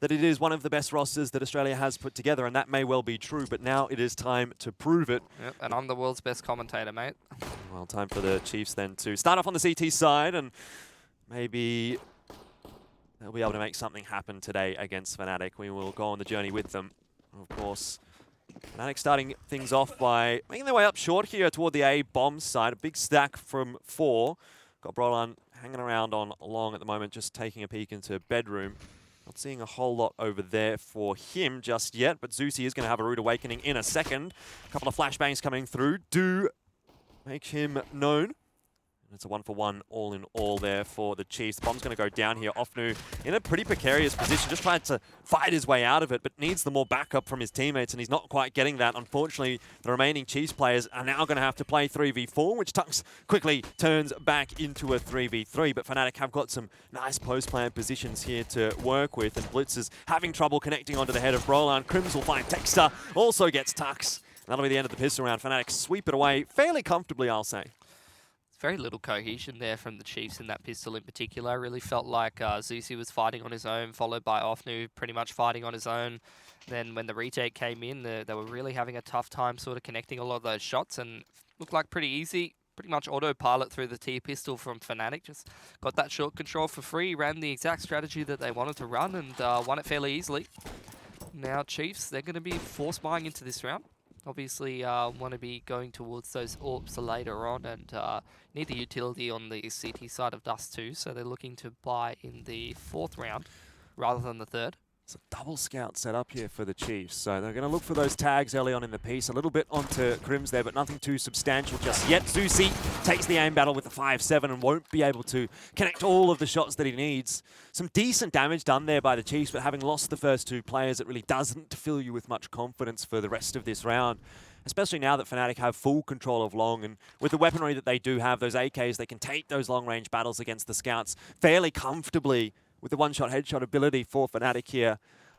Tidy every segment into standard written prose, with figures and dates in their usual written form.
that it is one of the best rosters that Australia has put together, and that may well be true, but now it is time to prove it. Yep, and I'm the world's best commentator, mate. Well, time for the Chiefs then to start off on the CT side, and maybe they'll be able to make something happen today against Fnatic. We will go on the journey with them. Of course, Fnatic starting things off by making their way up short here toward the A bomb side. A big stack from 4. Got Brolan hanging around on long at the moment, just taking a peek into bedroom. Not seeing a whole lot over there for him just yet, but Zusi is going to have a rude awakening in a second. A couple of flashbangs coming through do make him known. It's a 1-for-1 all in all there for the Chiefs. The bomb's going to go down here. Ofnu in a pretty precarious position, just trying to fight his way out of it, but needs the more backup from his teammates, and he's not quite getting that. Unfortunately, the remaining Chiefs players are now going to have to play 3v4, which Tux quickly turns back into a 3v3, but Fnatic have got some nice post-plant positions here to work with, and Blitz is having trouble connecting onto the head of Brolan. Crims will find Texter, also gets Tux. That'll be the end of the pistol round. Fnatic sweep it away fairly comfortably, I'll say. Very little cohesion there from the Chiefs in that pistol in particular. I really felt like Zusi was fighting on his own, followed by Ofnu pretty much fighting on his own. Then when the retake came in, they were really having a tough time sort of connecting a lot of those shots, and looked like pretty easy. Pretty much autopilot through the T pistol from Fnatic. Just got that short control for free, ran the exact strategy that they wanted to run, and won it fairly easily. Now Chiefs, they're going to be force buying into this round. Obviously, want to be going towards those AWPs later on, and need the utility on the CT side of Dust2, so they're looking to buy in the 4th round rather than the 3rd. It's a double scout set up here for the Chiefs, so they're going to look for those tags early on in the piece. A little bit onto Crims there, but nothing too substantial just yet. Zusi takes the aim battle with the 5-7 and won't be able to connect all of the shots that he needs. Some decent damage done there by the Chiefs, but having lost the first 2 players, it really doesn't fill you with much confidence for the rest of this round. Especially now that Fnatic have full control of long, and with the weaponry that they do have, those AKs, they can take those long-range battles against the scouts fairly comfortably. With the one-shot headshot ability for Fnatic here,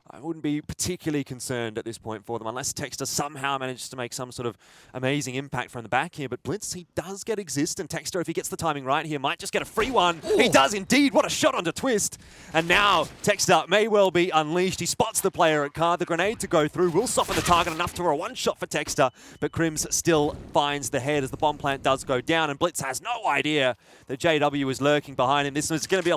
I wouldn't be particularly concerned at this point for them, unless Texter somehow manages to make some sort of amazing impact from the back here. But Blitz, he does get exist, and Texter, if he gets the timing right here, might just get a free one. Ooh. He does indeed. What a shot onto Twist. And now Texter may well be unleashed. He spots the player at car. The grenade to go through will soften the target enough to a one-shot for Texter, but Crims still finds the head as the bomb plant does go down, and Blitz has no idea that JW is lurking behind him. This is going to be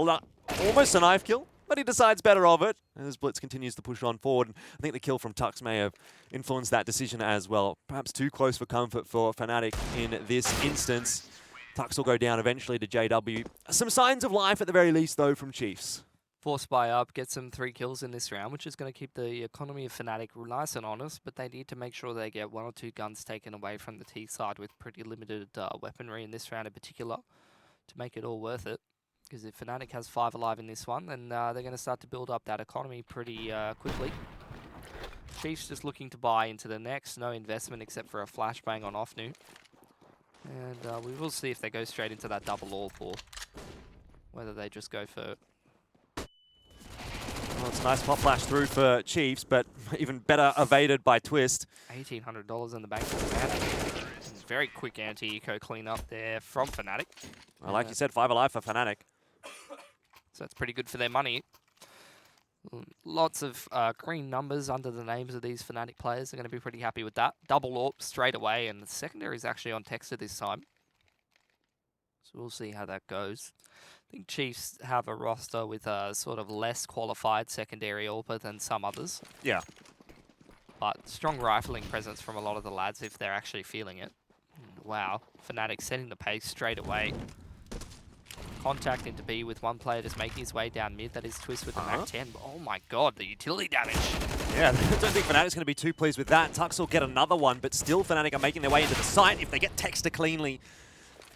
almost a knife kill, but he decides better of it as Blitz continues to push on forward. And I think the kill from Tux may have influenced that decision as well. Perhaps too close for comfort for Fnatic in this instance. Tux will go down eventually to JW. Some signs of life at the very least, though, from Chiefs. Force buy up, get some 3 kills in this round, which is going to keep the economy of Fnatic nice and honest, but they need to make sure they get 1 or 2 guns taken away from the T side with pretty limited weaponry in this round in particular to make it all worth it. Because if Fnatic has 5 alive in this one, then they're going to start to build up that economy pretty quickly. Chiefs just looking to buy into the next. No investment except for a flashbang on Ofnu. And we will see if they go straight into that double AWP or whether they just go for... Well, it's a nice pop flash through for Chiefs, but even better evaded by Twist. $1,800 in the bank for Fnatic. Very quick anti-eco cleanup there from Fnatic. Well, like you said, 5 alive for Fnatic. So that's pretty good for their money. Lots of green numbers under the names of these Fnatic players. They're going to be pretty happy with that. Double AWP straight away, and the secondary is actually on Texter this time. So we'll see how that goes. I think Chiefs have a roster with a sort of less qualified secondary AWPer than some others. Yeah. But strong rifling presence from a lot of the lads if they're actually feeling it. Wow, Fnatic setting the pace straight away. Contact into B with 1 player just making his way down mid. That is Twist with the MAC-10. Oh my god, the utility damage. Yeah, I don't think Fnatic's going to be too pleased with that. Tux will get another one, but still Fnatic are making their way into the site. If they get Texter cleanly,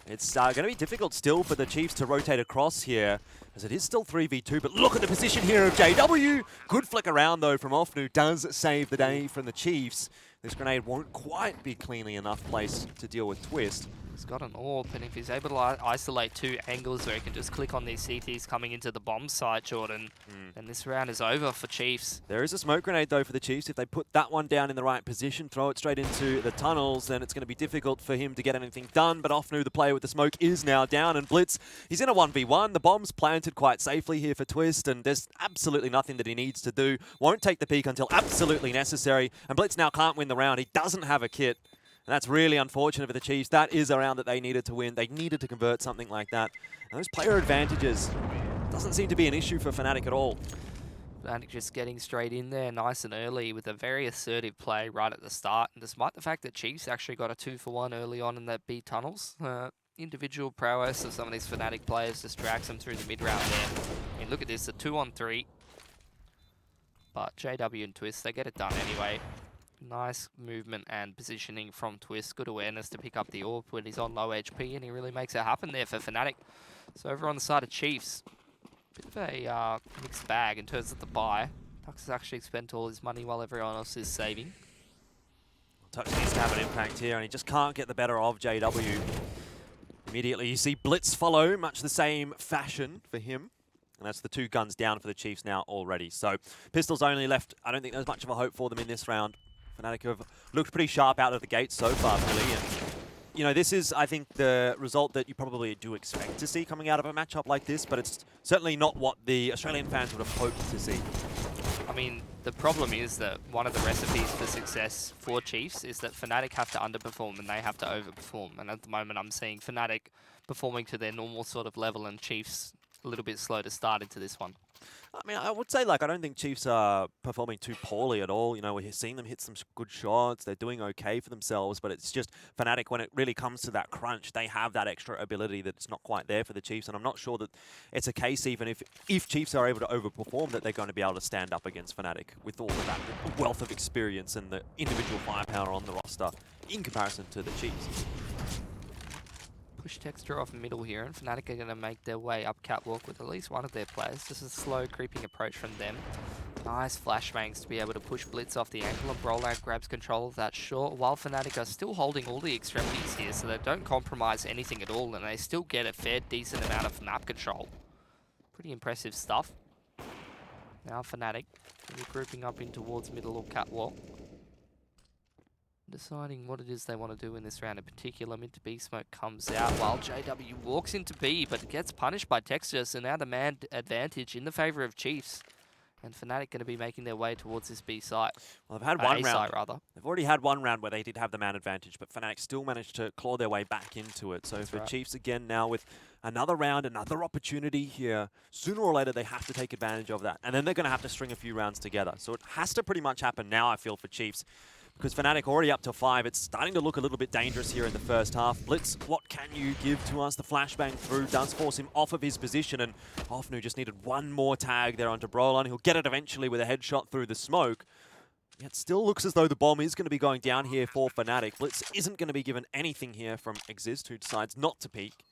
it's going to be difficult still for the Chiefs to rotate across here, as it is still 3v2. But look at the position here of JW. Good flick around, though, from Ofnu. Does save the day from the Chiefs. This grenade won't quite be cleanly enough placed to deal with Twist. He's got an AWP, and if he's able to isolate two angles where he can just click on these CTs coming into the bomb site, Jordan, then this round is over for Chiefs. There is a smoke grenade, though, for the Chiefs. If they put that one down in the right position, throw it straight into the tunnels, then it's going to be difficult for him to get anything done. But Offnu, the player with the smoke, is now down, and Blitz, he's in a 1v1. The bomb's planted quite safely here for Twist, and there's absolutely nothing that he needs to do. Won't take the peek until absolutely necessary, and Blitz now can't win the round. He doesn't have a kit. And that's really unfortunate for the Chiefs. That is a round that they needed to win. They needed to convert something like that. And those player advantages doesn't seem to be an issue for Fnatic at all. Fnatic just getting straight in there nice and early with a very assertive play right at the start. And despite the fact that Chiefs actually got a 2-for-1 early on in that B tunnels, individual prowess of some of these Fnatic players just drags them through the mid-round there. I mean, look at this, a 2-on-3. But JW and Twist, they get it done anyway. Nice movement and positioning from Twist. Good awareness to pick up the AWP when he's on low HP, and he really makes it happen there for Fnatic. So over on the side of Chiefs, bit of a mixed bag in terms of the buy. Tux has actually spent all his money while everyone else is saving. Tux needs to have an impact here, and he just can't get the better of JW. Immediately you see Blitz follow, much the same fashion for him. And that's the 2 guns down for the Chiefs now already. So pistols only left. I don't think there's much of a hope for them in this round. Fnatic have looked pretty sharp out of the gate so far, really. And, you know, this is, I think, the result that you probably do expect to see coming out of a matchup like this, but it's certainly not what the Australian fans would have hoped to see. I mean, the problem is that one of the recipes for success for Chiefs is that Fnatic have to underperform and they have to overperform. And at the moment, I'm seeing Fnatic performing to their normal sort of level and Chiefs a little bit slow to start into this one. I mean, I would say, like, I don't think Chiefs are performing too poorly at all. You know, we're seeing them hit some good shots. They're doing okay for themselves, but it's just Fnatic, when it really comes to that crunch, they have that extra ability that's not quite there for the Chiefs, and I'm not sure that it's a case, even if Chiefs are able to overperform, that they're going to be able to stand up against Fnatic with all of that wealth of experience and the individual firepower on the roster in comparison to the Chiefs. Push texture off middle here, and Fnatic are going to make their way up catwalk with at least one of their players. Just a slow creeping approach from them. Nice flashbangs to be able to push Blitz off the ankle, and Brolag grabs control of that short, while Fnatic are still holding all the extremities here, so they don't compromise anything at all, and they still get a fair decent amount of map control. Pretty impressive stuff. Now Fnatic grouping up in towards middle or catwalk. Deciding what it is they want to do in this round in particular. Mid to B smoke comes out while JW walks into B, but gets punished by Texture, so now the man advantage in the favour of Chiefs. And Fnatic going to be making their way towards this B site. Well, they've had one round. Site, rather. They've already had one round where they did have the man advantage, but Fnatic still managed to claw their way back into it. So That's for right. Chiefs again now with another round, another opportunity here, sooner or later they have to take advantage of that. And then they're going to have to string a few rounds together. So it has to pretty much happen now, I feel, for Chiefs. Because Fnatic already up to 5, it's starting to look a little bit dangerous here in the first half. Blitz, what can you give to us? The flashbang through does force him off of his position, and Offnu just needed one more tag there onto Brolan. He'll get it eventually with a headshot through the smoke. It still looks as though the bomb is going to be going down here for Fnatic. Blitz isn't going to be given anything here from Exist, who decides not to peek.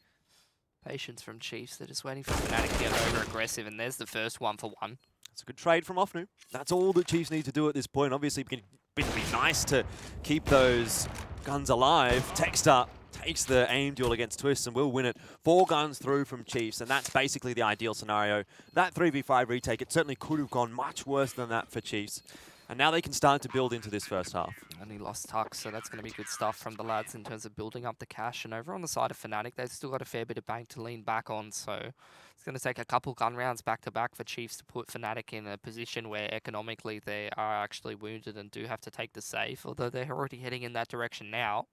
Patience from Chiefs. They're just waiting for Fnatic to get over aggressive, and there's the first 1-for-1. It's a good trade from Offnu. That's all that Chiefs need to do at this point. Obviously, it'd be nice to keep those guns alive. Texter takes the aim duel against Twist and will win it. 4 guns through from Chiefs, and that's basically the ideal scenario. That 3v5 retake, it certainly could have gone much worse than that for Chiefs. And now they can start to build into this first half. And he lost Tux, so that's going to be good stuff from the lads in terms of building up the cash. And over on the side of Fnatic, they've still got a fair bit of bank to lean back on, so it's going to take a couple gun rounds back-to-back for Chiefs to put Fnatic in a position where economically they are actually wounded and do have to take the save, although they're already heading in that direction now.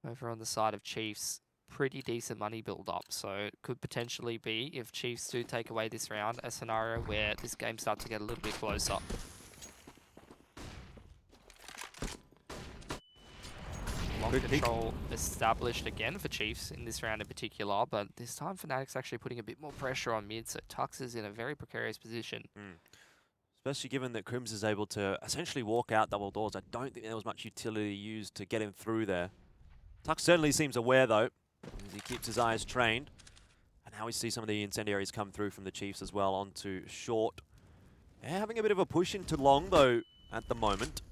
Over on the side of Chiefs, pretty decent money build-up, so it could potentially be, if Chiefs do take away this round, a scenario where this game starts to get a little bit closer. Control established again for Chiefs in this round in particular, but this time Fnatic's actually putting a bit more pressure on mid, so Tux is in a very precarious position. Especially given that Crims is able to essentially walk out double doors. I don't think there was much utility used to get him through there. Tux certainly seems aware, though, as he keeps his eyes trained. And now we see some of the incendiaries come through from the Chiefs as well onto short. They're having a bit of a push into long, though, at the moment.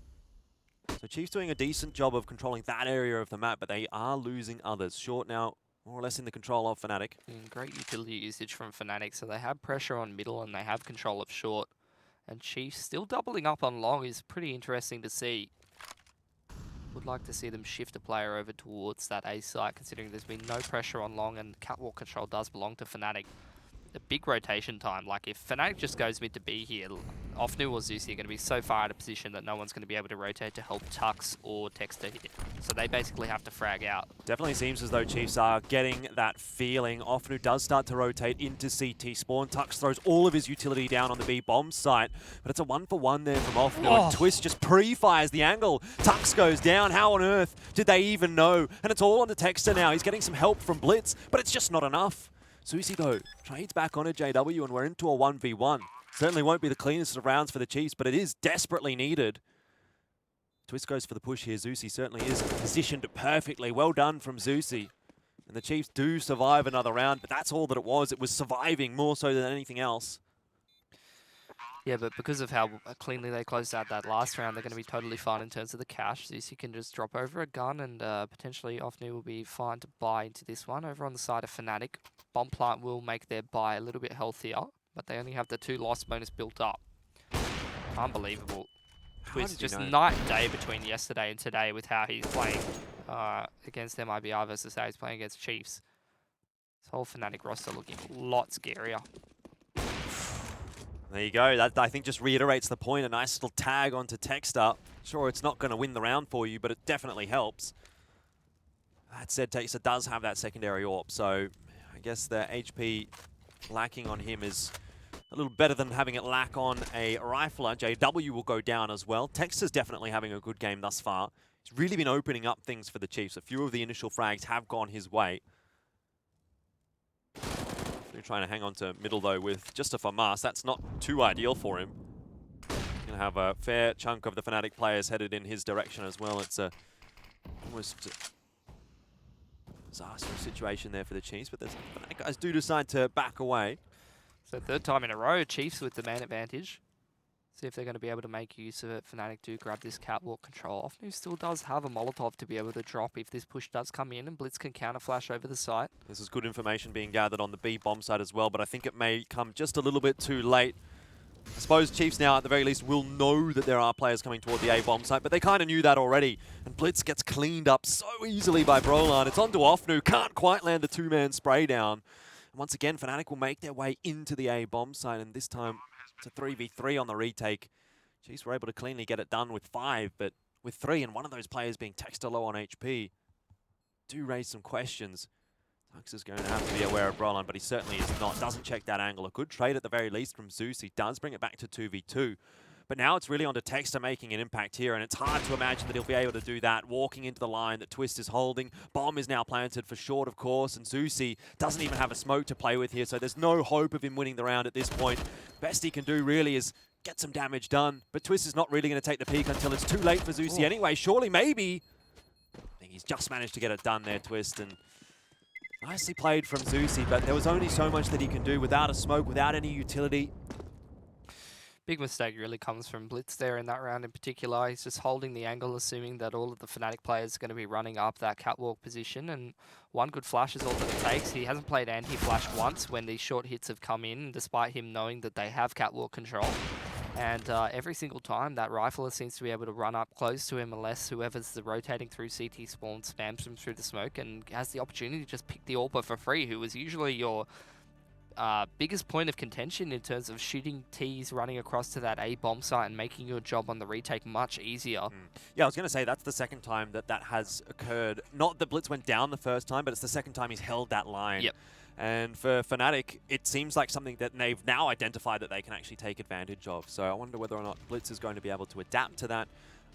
So Chiefs doing a decent job of controlling that area of the map, but they are losing others. Short now, more or less in the control of Fnatic. Great utility usage from Fnatic, so they have pressure on middle and they have control of short. And Chiefs still doubling up on long is pretty interesting to see. Would like to see them shift a player over towards that A site, considering there's been no pressure on long and catwalk control does belong to Fnatic. A big rotation time, like if Fnatic just goes mid to B here, Ofnu or Zeusy are going to be so far out of position that no one's going to be able to rotate to help Tux or Texter hit. So they basically have to frag out. Definitely seems as though Chiefs are getting that feeling. Ofnu does start to rotate into CT spawn. Tux throws all of his utility down on the B bomb site, but it's a 1-for-1 there from Ofnu. And Twist just pre-fires the angle. Tux goes down. How on earth did they even know? And it's all on the Texter now. He's getting some help from Blitz, but it's just not enough. Zeusy, though, trades back on a JW, and we're into a 1v1. Certainly won't be the cleanest of rounds for the Chiefs, but it is desperately needed. Twist goes for the push here. Zeusy certainly is positioned perfectly. Well done from Zeusy. And the Chiefs do survive another round, but that's all that it was. It was surviving more so than anything else. Yeah, but because of how cleanly they closed out that last round, they're going to be totally fine in terms of the cash. Zeusy can just drop over a gun and potentially Ofnu will be fine to buy into this one. Over on the side of Fnatic, Bomb Plant will make their buy a little bit healthier, but they only have the 2 loss bonus built up. Unbelievable. Twist just night and day between yesterday and today with how he's playing against MIBR versus how he's playing against Chiefs. This whole Fnatic roster looking a lot scarier. There you go. That, I think, just reiterates the point. A nice little tag onto Texter. Sure, it's not going to win the round for you, but it definitely helps. That said, Texter does have that secondary AWP, so I guess the HP lacking on him is a little better than having it lack on a rifler. JW will go down as well. Texter's definitely having a good game thus far. He's really been opening up things for the Chiefs. A few of the initial frags have gone his way. They're trying to hang on to middle, though, with just a FAMAS. That's not too ideal for him. He's going to have a fair chunk of the Fnatic players headed in his direction as well. It's a almost disastrous situation there for the Chiefs, but the Fnatic guys do decide to back away. So 3rd time in a row, Chiefs with the man advantage. See if they're going to be able to make use of it. Fnatic do grab this catwalk control. Ofnu still does have a Molotov to be able to drop if this push does come in, and Blitz can counter flash over the site. This is good information being gathered on the B bomb side as well, but I think it may come just a little bit too late. I suppose Chiefs now, at the very least, will know that there are players coming toward the A bomb site, but they kind of knew that already. And Blitz gets cleaned up so easily by Brolan. It's onto Ofnu, can't quite land the 2-man spray down. And once again, Fnatic will make their way into the A bomb site, and this time it's a 3v3 on the retake. Chiefs were able to cleanly get it done with 5, but with 3 and one of those players being Texter low on HP, do raise some questions. Tux is going to have to be aware of Brolan, but he certainly is not. Doesn't check that angle. A good trade at the very least from Zeus. He does bring it back to 2v2. But now it's really on to Texter making an impact here, and it's hard to imagine that he'll be able to do that, walking into the line that Twist is holding. Bomb is now planted for short, of course, and Zeusy doesn't even have a smoke to play with here, so there's no hope of him winning the round at this point. Best he can do really is get some damage done, but Twist is not really going to take the peak until it's too late for Zeusy anyway. Surely, maybe. I think he's just managed to get it done there, Twist, and nicely played from Zeusy, but there was only so much that he can do without a smoke, without any utility. Big mistake really comes from Blitz there in that round in particular. He's just holding the angle, assuming that all of the Fnatic players are going to be running up that catwalk position, and one good flash is all that it takes. He hasn't played anti-flash once when these short hits have come in, despite him knowing that they have catwalk control. And every single time, that rifler seems to be able to run up close to him unless whoever's rotating through CT spawn spams him through the smoke and has the opportunity to just pick the AWPer for free, who is usually your biggest point of contention in terms of shooting Ts running across to that A bomb site and making your job on the retake much easier. Yeah, I was going to say that's the second time that that has occurred. Not that Blitz went down the first time, but it's the second time he's held that line. Yep. And for Fnatic, it seems like something that they've now identified that they can actually take advantage of. So I wonder whether or not Blitz is going to be able to adapt to that.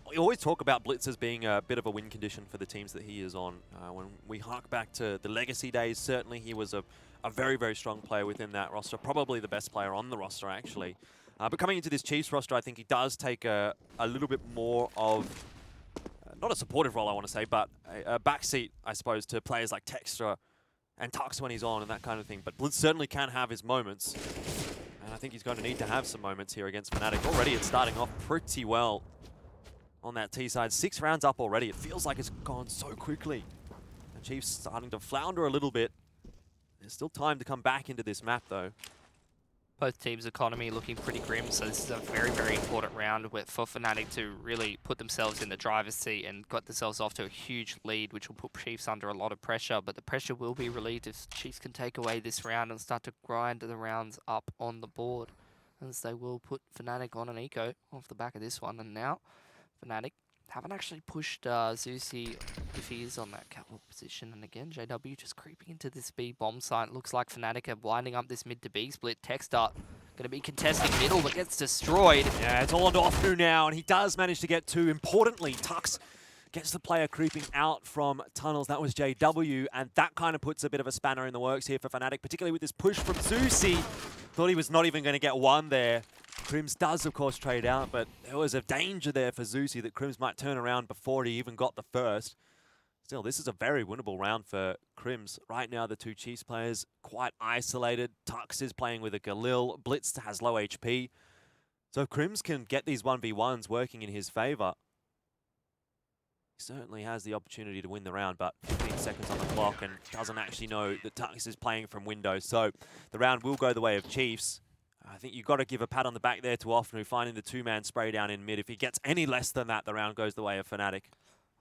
We always talk about Blitz as being a bit of a win condition for the teams that he is on. When we hark back to the Legacy days, certainly he was a very, very strong player within that roster. Probably the best player on the roster, actually. But coming into this Chiefs roster, I think he does take a little bit more of, not a supportive role, I want to say, but a backseat, I suppose, to players like Texter and Tux when he's on and that kind of thing. But Blitz certainly can have his moments. And I think he's going to need to have some moments here against Fnatic. Already it's starting off pretty well on that T side. 6 rounds up already. It feels like it's gone so quickly. The Chiefs starting to flounder a little bit. There's still time to come back into this map, though. Both teams' economy looking pretty grim, so this is a very, very important round for Fnatic to really put themselves in the driver's seat and got themselves off to a huge lead, which will put Chiefs under a lot of pressure. But the pressure will be relieved if Chiefs can take away this round and start to grind the rounds up on the board, as they will put Fnatic on an eco off the back of this one. And now Fnatic haven't actually pushed Zusi if he is on that catwalk position. And again, JW just creeping into this B bomb site. Looks like Fnatic are winding up this mid to B split. Texter going to be contesting middle, but gets destroyed. Yeah, it's all on to Offnu now, and he does manage to get 2. Importantly, Tux gets the player creeping out from tunnels. That was JW, and that kind of puts a bit of a spanner in the works here for Fnatic, particularly with this push from Zusi. Thought he was not even going to get one there. Crims does, of course, trade out, but there was a danger there for Zusi that Crims might turn around before he even got the first. Still, this is a very winnable round for Crims. Right now, the 2 Chiefs players quite isolated. Tux is playing with a Galil. Blitz has low HP. So if Crims can get these 1v1s working in his favor, he certainly has the opportunity to win the round, but 15 seconds on the clock and doesn't actually know that Tux is playing from window. So the round will go the way of Chiefs. I think you've got to give a pat on the back there to Offnu, finding the 2-man spray down in mid. If he gets any less than that, the round goes the way of Fnatic.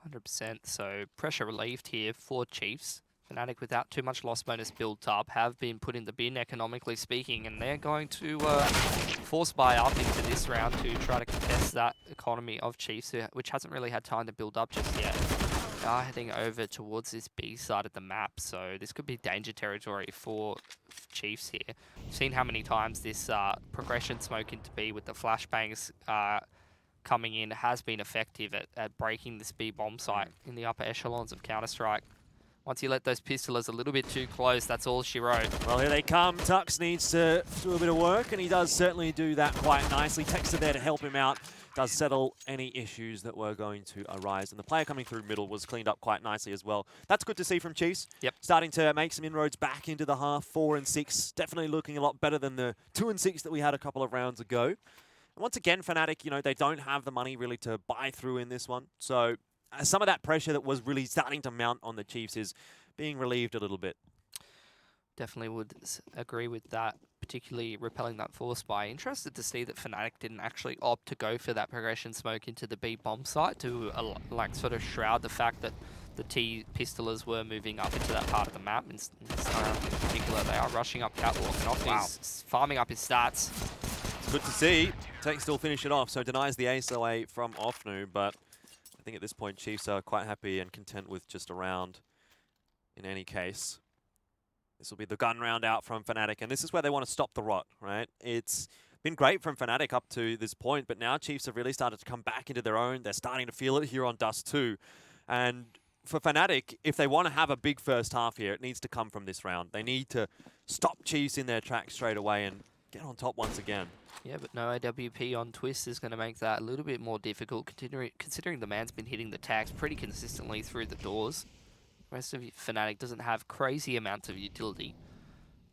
100%. So pressure relieved here for Chiefs. Fnatic, without too much loss bonus built up, have been put in the bin economically speaking, and they're going to force buy up into this round to try to contest that economy of Chiefs, which hasn't really had time to build up just yet. They are heading over towards this B side of the map, so this could be danger territory for Chiefs here. We've seen how many times this progression smoke into B with the flashbangs coming in has been effective at breaking this B bomb site in the upper echelons of Counter-Strike. Once you let those pistolers a little bit too close, that's all she wrote. Well, here they come. Tux needs to do a bit of work, and he does certainly do that quite nicely. Texter there to help him out. Does settle any issues that were going to arise. And the player coming through middle was cleaned up quite nicely as well. That's good to see from Chiefs. Yep. Starting to make some inroads back into the half. 4 and 6. Definitely looking a lot better than the 2 and 6 that we had a couple of rounds ago. And once again, Fnatic, you know, they don't have the money really to buy through in this one. So some of that pressure that was really starting to mount on the Chiefs is being relieved a little bit. Definitely would agree with that, particularly repelling that force buy. Interested to see that Fnatic didn't actually opt to go for that progression smoke into the B bomb site to like sort of shroud the fact that the T pistolers were moving up into that part of the map. In this round in particular, they are rushing up catwalk, and Offnu's farming up his stats. It's good to see. Tech still finish it off, so denies the ace away from Offnu, but I think at this point Chiefs are quite happy and content with just a round in any case. This will be the gun round out from Fnatic, and this is where they want to stop the rot, right? It's been great from Fnatic up to this point, but now Chiefs have really started to come back into their own. They're starting to feel it here on Dust2. And for Fnatic, if they want to have a big first half here, it needs to come from this round. They need to stop Chiefs in their tracks straight away and get on top once again. Yeah, but no AWP on Twist is going to make that a little bit more difficult, considering the man's been hitting the tags pretty consistently through the doors. The rest of Fnatic doesn't have crazy amounts of utility.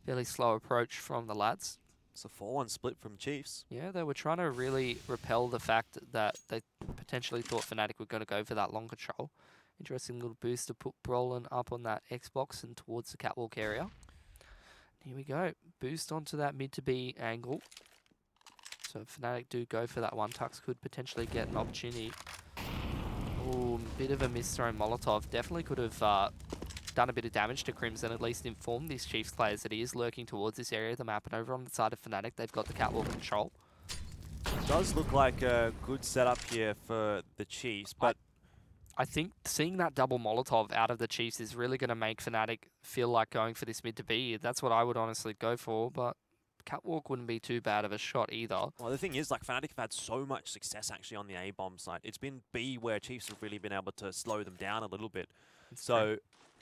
Fairly slow approach from the lads. It's a 4-1 split from Chiefs. Yeah, they were trying to really repel the fact that they potentially thought Fnatic were going to go for that long control. Interesting little boost to put Brolin up on that Xbox and towards the catwalk area. Here we go. Boost onto that mid to B angle. So if Fnatic do go for that one, Tux could potentially get an opportunity. Ooh, bit of a misthrown Molotov. Definitely could have done a bit of damage to Crims and at least informed these Chiefs players that he is lurking towards this area of the map. And over on the side of Fnatic, they've got the catwalk control. It does look like a good setup here for the Chiefs, but I think seeing that double Molotov out of the Chiefs is really going to make Fnatic feel like going for this mid to B. That's what I would honestly go for, but catwalk wouldn't be too bad of a shot either. Well, the thing is, like, Fnatic have had so much success actually on the A-bomb side. It's been B where Chiefs have really been able to slow them down a little bit. So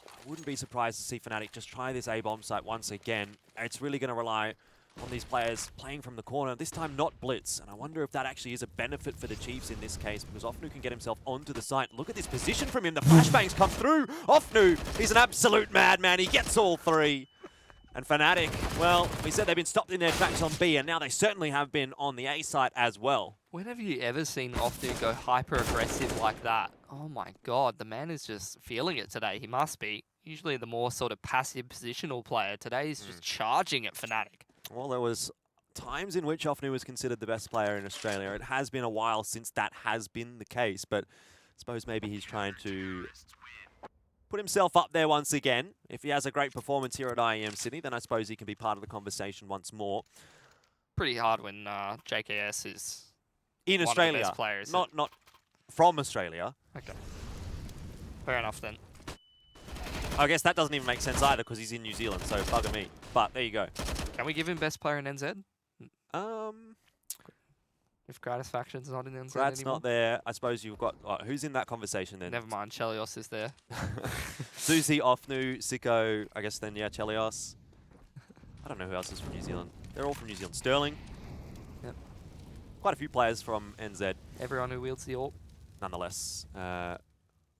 I wouldn't be surprised to see Fnatic just try this A-bomb site once again. It's really going to rely on these players playing from the corner, this time not blitz. And I wonder if that actually is a benefit for the Chiefs in this case, because Offnu can get himself onto the site. Look at this position from him. The flashbangs come through. Offnu, he's an absolute madman. He gets all 3. And Fnatic, well, we said they've been stopped in their tracks on B, and now they certainly have been on the A site as well. When have you ever seen Ofnu go hyper-aggressive like that? Oh my god, the man is just feeling it today. He must be. Usually the more sort of passive positional player. Today he's just charging at Fnatic. Well, there was times in which Ofnu was considered the best player in Australia. It has been a while since that has been the case, but I suppose maybe he's trying to put himself up there once again. If he has a great performance here at IEM Sydney, then I suppose he can be part of the conversation once more. Pretty hard when JKS is In one Australia, of the best players. not from Australia. Okay. Fair enough then. I guess that doesn't even make sense either because he's in New Zealand, so bugger me. But there you go. Can we give him best player in NZ? If Gratisfaction's not in NZ Brad's anymore? not there. I suppose you've got... who's in that conversation then? Never mind, Chelios is there. Susie, Ofnu, Sicko, I guess then, yeah, Chelios. I don't know who else is from New Zealand. They're all from New Zealand. Sterling. Yep. Quite a few players from NZ. Everyone who wields the AWP. Nonetheless,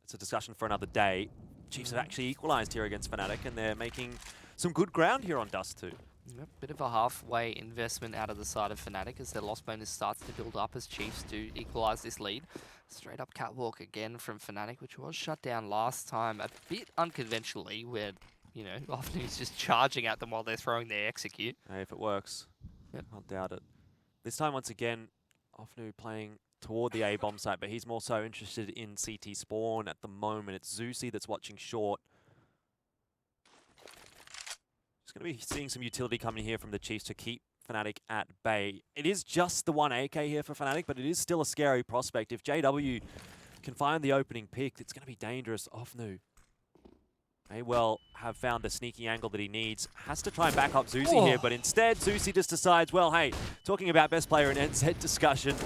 it's a discussion for another day. Chiefs have actually equalised here against Fnatic, and they're making some good ground here on Dust2. Yep, bit of a halfway investment out of the side of Fnatic as their loss bonus starts to build up as Chiefs do equalise this lead. Straight up catwalk again from Fnatic, which was shut down last time a bit unconventionally, where, you know, Ofnu's just charging at them while they're throwing their execute. Hey, if it works, Yep. can't doubt it. This time, once again, Ofnu playing toward the A-bomb site, but he's more so interested in CT spawn at the moment. It's Zeusy that's watching short. Just going to be seeing some utility coming here from the Chiefs to keep Fnatic at bay. It is just the one AK here for Fnatic, but it is still a scary prospect. If JW can find the opening pick, it's going to be dangerous. Ofnu may well have found the sneaky angle that he needs. Has to try and back up Zeusy here, but instead Zeusy just decides, well, hey, talking about best player in NZ discussion,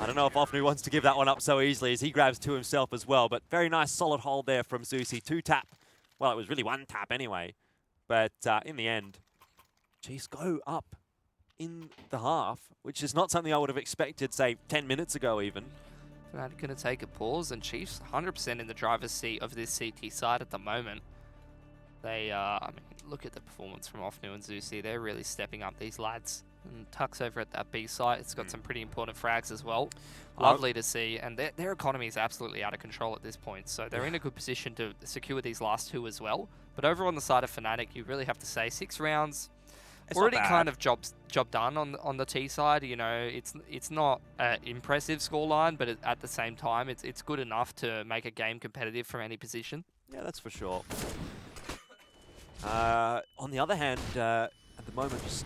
I don't know if Ofnu wants to give that one up so easily as he grabs two himself as well, but very nice solid hold there from Zeusy. 2-tap. Well, it was really 1-tap anyway, but in the end, Chiefs go up in the half, which is not something I would have expected, say, 10 minutes ago even. Fnatic going to take a pause, and Chiefs 100% in the driver's seat of this CT side at the moment. They, I mean, look at the performance from Ofnu and Zeusy. They're really stepping up, these lads. And Tuck's over at that B site. It's got some pretty important frags as well. Lovely to see. And their economy is absolutely out of control at this point. So they're in a good position to secure these last two as well. But over on the side of Fnatic, you really have to say 6 rounds. It's already kind of job done on the T side. You know, it's not an impressive scoreline, but at the same time, it's good enough to make a game competitive from any position. Yeah, that's for sure. On the other hand, at the moment, just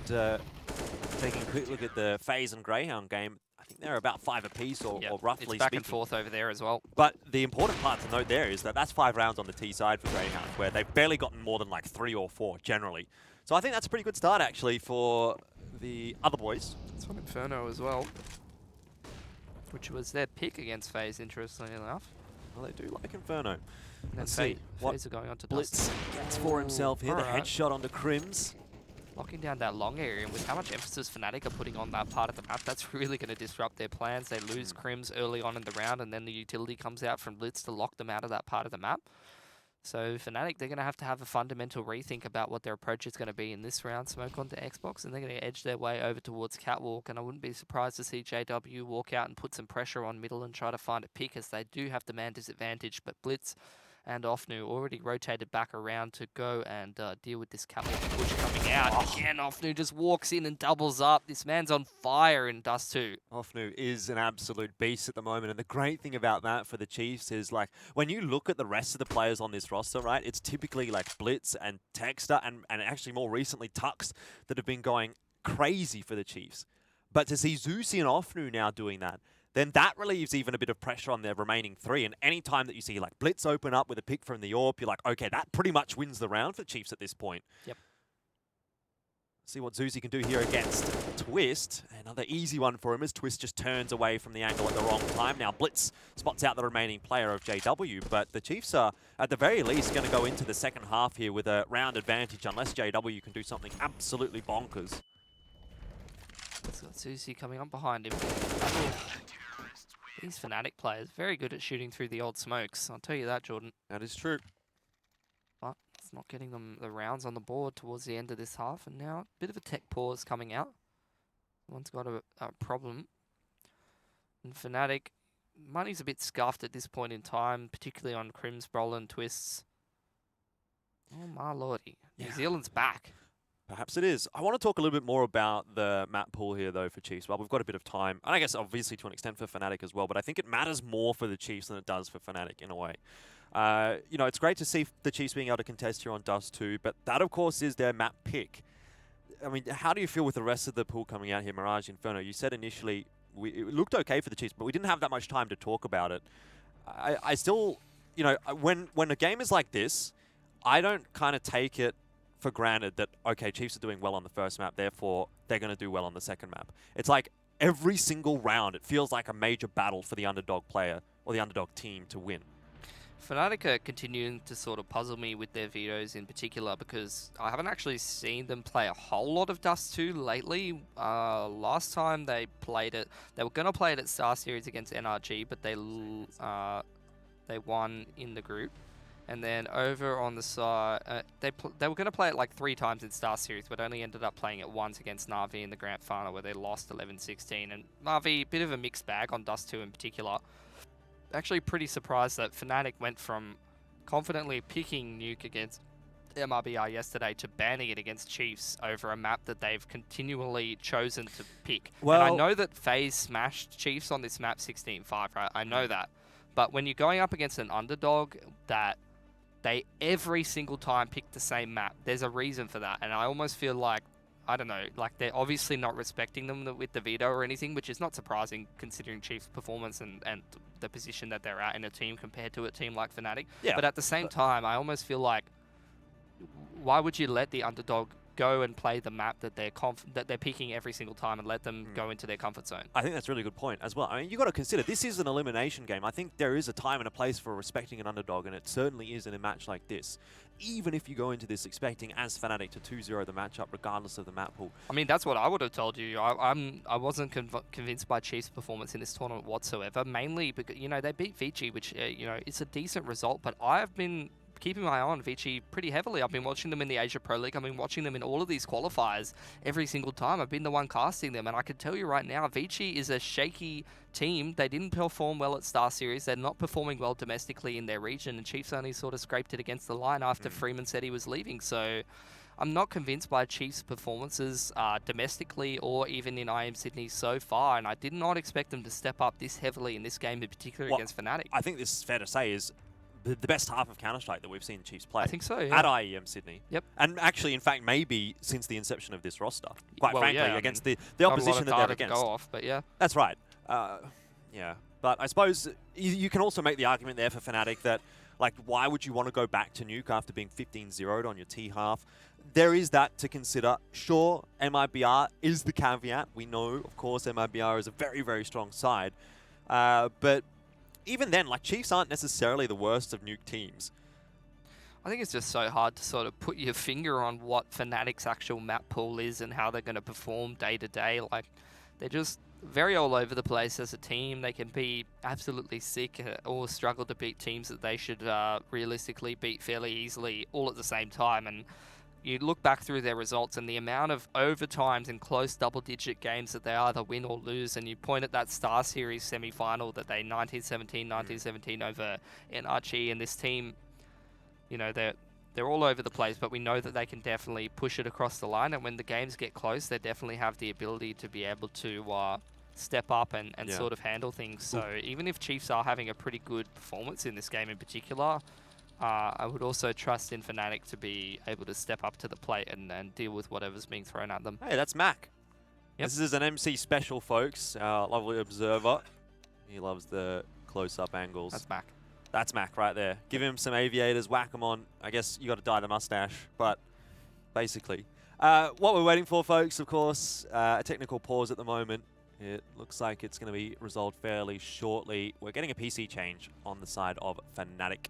taking a quick look at the FaZe and Greyhound game, I think they're about 5 apiece, or roughly it's back speaking. and forth over there as well. But the important part to note there is that that's 5 rounds on the T side for Greyhound, where they've barely gotten more than like 3 or 4 generally. So I think that's a pretty good start actually for the other boys. It's on Inferno as well, which was their pick against FaZe, interestingly enough. Well, they do like Inferno. Let's see see what FaZe are going on to Blitz Dust2. gets for himself here. The headshot onto Crims. Locking down that long area, and with how much emphasis Fnatic are putting on that part of the map, that's really going to disrupt their plans. They lose Crims early on in the round, and then the utility comes out from Blitz to lock them out of that part of the map. So Fnatic, they're going to have a fundamental rethink about what their approach is going to be in this round. Smoke onto Xbox, and they're going to edge their way over towards Catwalk, and I wouldn't be surprised to see JW walk out and put some pressure on middle and try to find a pick, as they do have the man disadvantage, but Blitz and Ofnu already rotated back around to go and deal with this Catwalk push coming out. Again, Ofnu just walks in and doubles up. This man's on fire in Dust2. Ofnu is an absolute beast at the moment, and the great thing about that for the Chiefs is, like, when you look at the rest of the players on this roster, right, it's typically like Blitz and Texter and actually more recently Tux that have been going crazy for the Chiefs. But to see Zeusy and Ofnu now doing that, then that relieves even a bit of pressure on their remaining 3. And any time that you see like Blitz open up with a pick from the AWP, you're like, okay, that pretty much wins the round for Chiefs at this point. Yep. See what Zeusy can do here against Twist. Another easy one for him as Twist just turns away from the angle at the wrong time. Now Blitz spots out the remaining player of JW, but the Chiefs are at the very least going to go into the second half here with a round advantage unless JW can do something absolutely bonkers. It's got Zeusy coming up behind him. These Fnatic players, very good at shooting through the old smokes. I'll tell you that, Jordan. That is true. But it's not getting them the rounds on the board towards the end of this half. And now a bit of a tech pause coming out. One's got a problem. And Fnatic, money's a bit scuffed at this point in time, particularly on Crims, Brolin, Twists. Oh my lordy. New Yeah. Zealand's back. Perhaps it is. I want to talk a little bit more about the map pool here, though, for Chiefs. Well, we've got a bit of time. And I guess, obviously, to an extent for Fnatic as well. But I think it matters more for the Chiefs than it does for Fnatic, in a way. You know, it's great to see the Chiefs being able to contest here on Dust2. But that, of course, is their map pick. I mean, how do you feel with the rest of the pool coming out here? Mirage, Inferno, you said initially it looked okay for the Chiefs, but we didn't have that much time to talk about it. I still, you know, when a game is like this, I don't kind of take it for granted that, okay, Chiefs are doing well on the first map, therefore they're going to do well on the second map. It's like every single round, it feels like a major battle for the underdog player or the underdog team to win. Fnatic are continuing to sort of puzzle me with their vetoes in particular because I haven't actually seen them play a whole lot of Dust2 lately. Last time they played it, they were going to play it at Star Series against NRG, but they won in the group. And then over on the side, they were going to play it like 3 times in Star Series, but only ended up playing it once against Na'Vi in the grand final where they lost 11-16. And Na'Vi, bit of a mixed bag on Dust2 in particular. Actually pretty surprised that Fnatic went from confidently picking Nuke against MRBR yesterday to banning it against Chiefs over a map that they've continually chosen to pick. Well, and I know that FaZe smashed Chiefs on this map 16-5, right? I know that. But when you're going up against an underdog that they every single time pick the same map, there's a reason for that. And I almost feel like, I don't know, like they're obviously not respecting them with the veto or anything, which is not surprising considering Chiefs' performance and the position that they're at in a team compared to a team like Fnatic. Yeah. But at the same time, I almost feel like, why would you let the underdog go and play the map that they're picking every single time and let them go into their comfort zone? I think that's a really good point as well. I mean, you've got to consider, this is an elimination game. I think there is a time and a place for respecting an underdog, and it certainly is in a match like this. Even if you go into this expecting, as Fnatic, to 2-0 the matchup, regardless of the map pool. I mean, that's what I would have told you. I wasn't convinced by Chiefs' performance in this tournament whatsoever, mainly because, you know, they beat Vici, which, you know, it's a decent result, but I've been keeping my eye on Vici pretty heavily. I've been watching them in the Asia Pro League. I've been watching them in all of these qualifiers every single time. I've been the one casting them, and I can tell you right now, Vici is a shaky team. They didn't perform well at Star Series. They're not performing well domestically in their region, and Chiefs only sort of scraped it against the line after Freeman said he was leaving. So I'm not convinced by Chiefs' performances domestically or even in IEM Sydney so far, and I did not expect them to step up this heavily in this game in particular against Fnatic. I think this is fair to say is the best half of Counter-Strike that we've seen Chiefs play. I think so, yeah. At IEM Sydney. Yep. And actually, in fact, maybe since the inception of this roster. Quite Well, frankly, yeah, against the opposition that they're against. Go off, but yeah. That's right. Yeah. But I suppose you can also make the argument there for Fnatic that, like, why would you want to go back to Nuke after being 15-0'd on your T half? There is that to consider. Sure, MIBR is the caveat. We know, of course, MIBR is a very, very strong side. But even then, like, Chiefs aren't necessarily the worst of Nuke teams. I think it's just so hard to sort of put your finger on what Fnatic's actual map pool is and how they're going to perform day to day. Like, they're just very all over the place as a team. They can be absolutely sick or struggle to beat teams that they should realistically beat fairly easily all at the same time. And you look back through their results and the amount of overtimes and close double-digit games that they either win or lose, and you point at that Star Series semi-final that they 1917 over NRG, and this team, you know, they're all over the place, but we know that they can definitely push it across the line, and when the games get close, they definitely have the ability to be able to step up and sort of handle things. So even if Chiefs are having a pretty good performance in this game in particular, I would also trust in Fnatic to be able to step up to the plate and deal with whatever's being thrown at them. Hey, that's Mac. Yep. This is an MC special, folks. Our lovely observer. He loves the close-up angles. That's Mac. That's Mac right there. Give him some aviators, whack him on. I guess you got to dye the mustache, but basically. What we're waiting for, folks, of course, a technical pause at the moment. It looks like it's going to be resolved fairly shortly. We're getting a PC change on the side of Fnatic.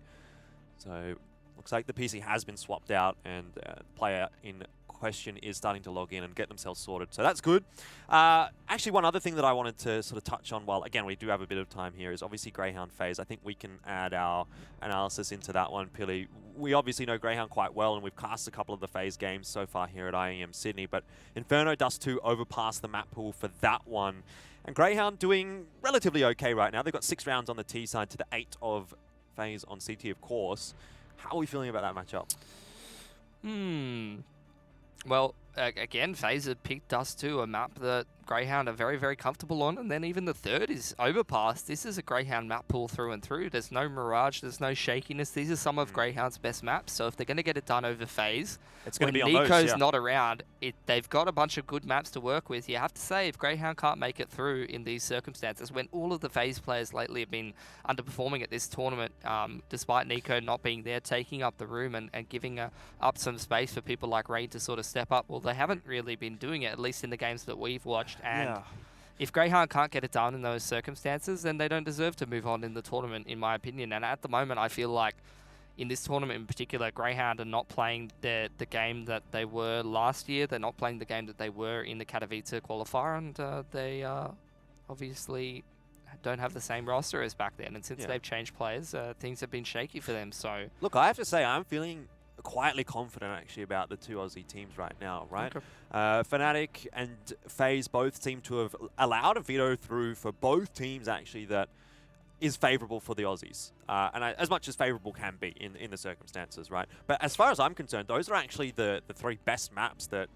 So Looks like the PC has been swapped out, and player in question is starting to log in and get themselves sorted. So that's good. Actually, one other thing that I wanted to sort of touch on, while again we do have a bit of time here, is obviously Greyhound FaZe. I think we can add our analysis into that one, Pilly. We obviously know Greyhound quite well, and we've cast a couple of the FaZe games so far here at IEM Sydney, but Inferno Dust2 overpassed the map pool for that one. And Greyhound doing relatively okay right now. They've got 6 rounds on the T side to the 8 of FaZe on CT, of course. How are we feeling about that matchup? Well, again, FaZe had picked Dust2, a map that Greyhound are very, very comfortable on, and then even the third is Overpass. This is a Greyhound map pool through and through. There's no Mirage, there's no shakiness. These are some of Greyhound's best maps, so if they're going to get it done over FaZe, it's going to be when on Nico's those, yeah. not around, they've got a bunch of good maps to work with. You have to say, if Greyhound can't make it through in these circumstances, when all of the FaZe players lately have been underperforming at this tournament, despite Nico not being there, taking up the room and giving up some space for people like Rain to sort of step up, well, they haven't really been doing it, at least in the games that we've watched. And if Greyhound can't get it done in those circumstances, then they don't deserve to move on in the tournament, in my opinion. And at the moment, I feel like in this tournament in particular, Greyhound are not playing the game that they were last year. They're not playing the game that they were in the Katowice qualifier, and they obviously don't have the same roster as back then. And since they've changed players, things have been shaky for them. So look, I have to say, I'm feeling quietly confident actually about the 2 Aussie teams right now, right? Okay. Fnatic and FaZe both seem to have allowed a veto through for both teams actually that is favourable for the Aussies. And as much as favourable can be in the circumstances, right? But as far as I'm concerned, those are actually the 3 best maps that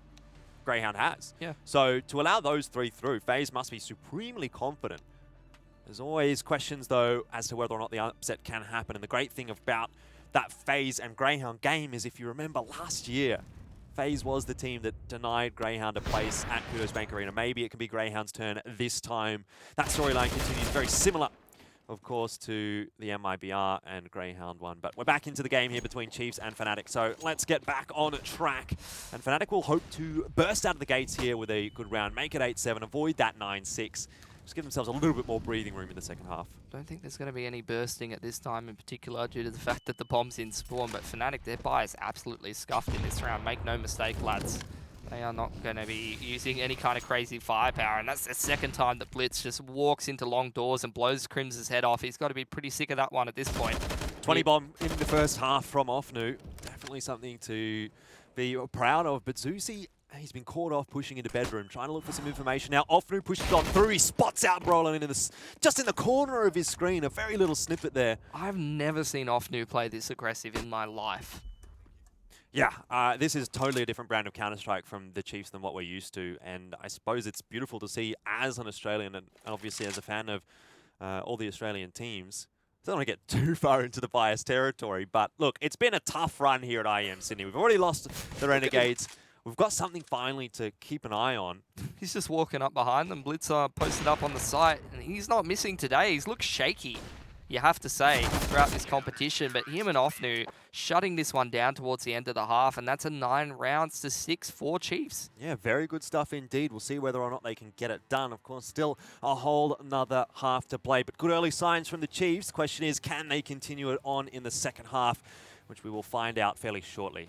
Greyhound has. Yeah. So to allow those 3 through, FaZe must be supremely confident. There's always questions, though, as to whether or not the upset can happen. And the great thing about that FaZe and Greyhound game is, if you remember last year, FaZe was the team that denied Greyhound a place at Qudos Bank Arena. Maybe it can be Greyhound's turn this time. That storyline continues very similar, of course, to the MIBR and Greyhound one. But we're back into the game here between Chiefs and Fnatic. So let's get back on track. And Fnatic will hope to burst out of the gates here with a good round, make it 8-7, avoid that 9-6. Just give themselves a little bit more breathing room in the second half. Don't think there's going to be any bursting at this time in particular due to the fact that the bomb's in spawn, but Fnatic, their buy is absolutely scuffed in this round. Make no mistake, lads. They are not going to be using any kind of crazy firepower, and that's the second time that Blitz just walks into long doors and blows Crim's head off. He's got to be pretty sick of that one at this point. 20 bomb in the first half from Offnu. Definitely something to be proud of, but Zusi, he's been caught off pushing into bedroom, trying to look for some information. Now Offnu pushes on through. He spots out Brolin into just in the corner of his screen. A very little snippet there. I've never seen Offnu play this aggressive in my life. Yeah, this is totally a different brand of Counter-Strike from the Chiefs than what we're used to. And I suppose it's beautiful to see as an Australian and obviously as a fan of all the Australian teams. I don't want to get too far into the biased territory, but look, it's been a tough run here at IEM Sydney. We've already lost the Renegades. We've got something finally to keep an eye on. He's just walking up behind them. Blitzer posted up on the site, and he's not missing today. He's looked shaky, you have to say, throughout this competition. But him and Offnu shutting this one down towards the end of the half, and that's a 9-6 for Chiefs. Yeah, very good stuff indeed. We'll see whether or not they can get it done. Of course, still a whole another half to play, but good early signs from the Chiefs. Question is, can they continue it on in the second half, which we will find out fairly shortly.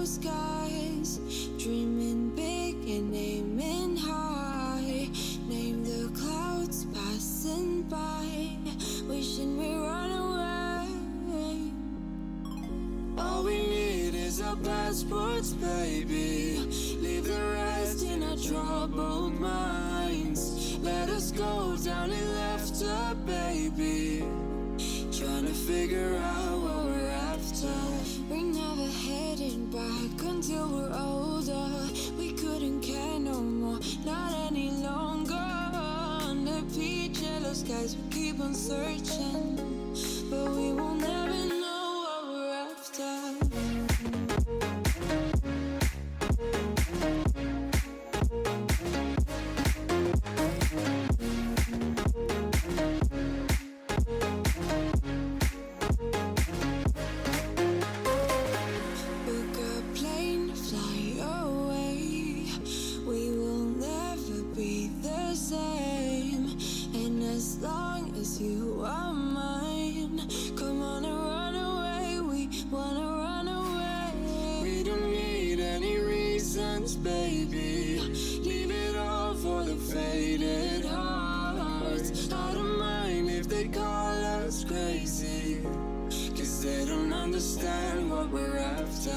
Skies, dreaming big and aiming high. Name the clouds passing by, wishing we run away. All we need is our passports, baby. Leave the rest in our troubled minds. Let us go down in laughter, baby. Trying to figure out what we're after. We never heading back until we're older. We couldn't care no more, not any longer. Under peach yellow skies, we keep on searching. but we will never know what we're after. Book a plane, fly away. We will never be the same. And as long as you are mine, come on and run away. We wanna run away. We don't need any reasons, baby. Leave it all for the faded hearts. I don't mind if they call us crazy, 'cause they don't understand what we're after.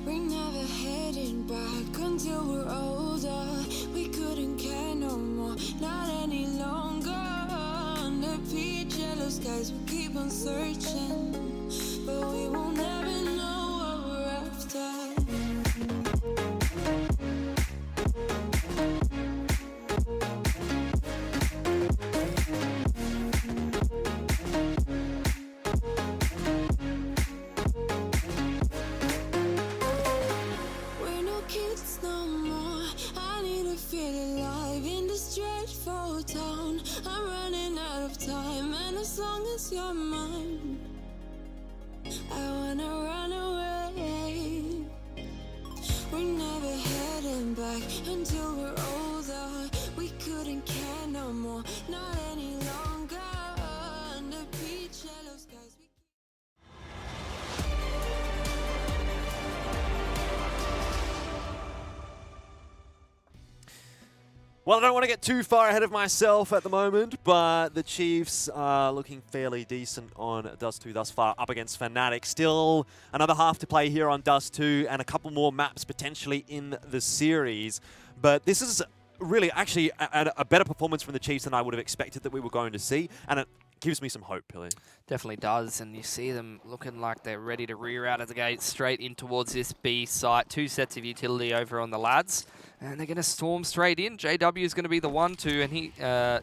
We're never heading back until we're older. We couldn't care no more, not any longer. Under peach yellow skies, we keep on searching, but we will never know what we're after. We're no kids no more. I need to feel alive in this dreadful town. I'm running out of time, and as long as you're mine, I wanna run away. We're never heading back until we're older. We couldn't care no more, not any longer. Under peach yellow skies. Well, I don't want to get too far ahead of myself at the moment, but the Chiefs are looking fairly decent on Dust2 thus far, up against Fnatic. Still another half to play here on Dust2 and a couple more maps potentially in the series. But this is really actually a better performance from the Chiefs than I would have expected that we were going to see, and it gives me some hope, Pilly. Definitely does, and you see them looking like they're ready to rear out of the gate straight in towards this B site. 2 sets of utility over on the lads, and they're going to storm straight in. JW is going to be the one to, and he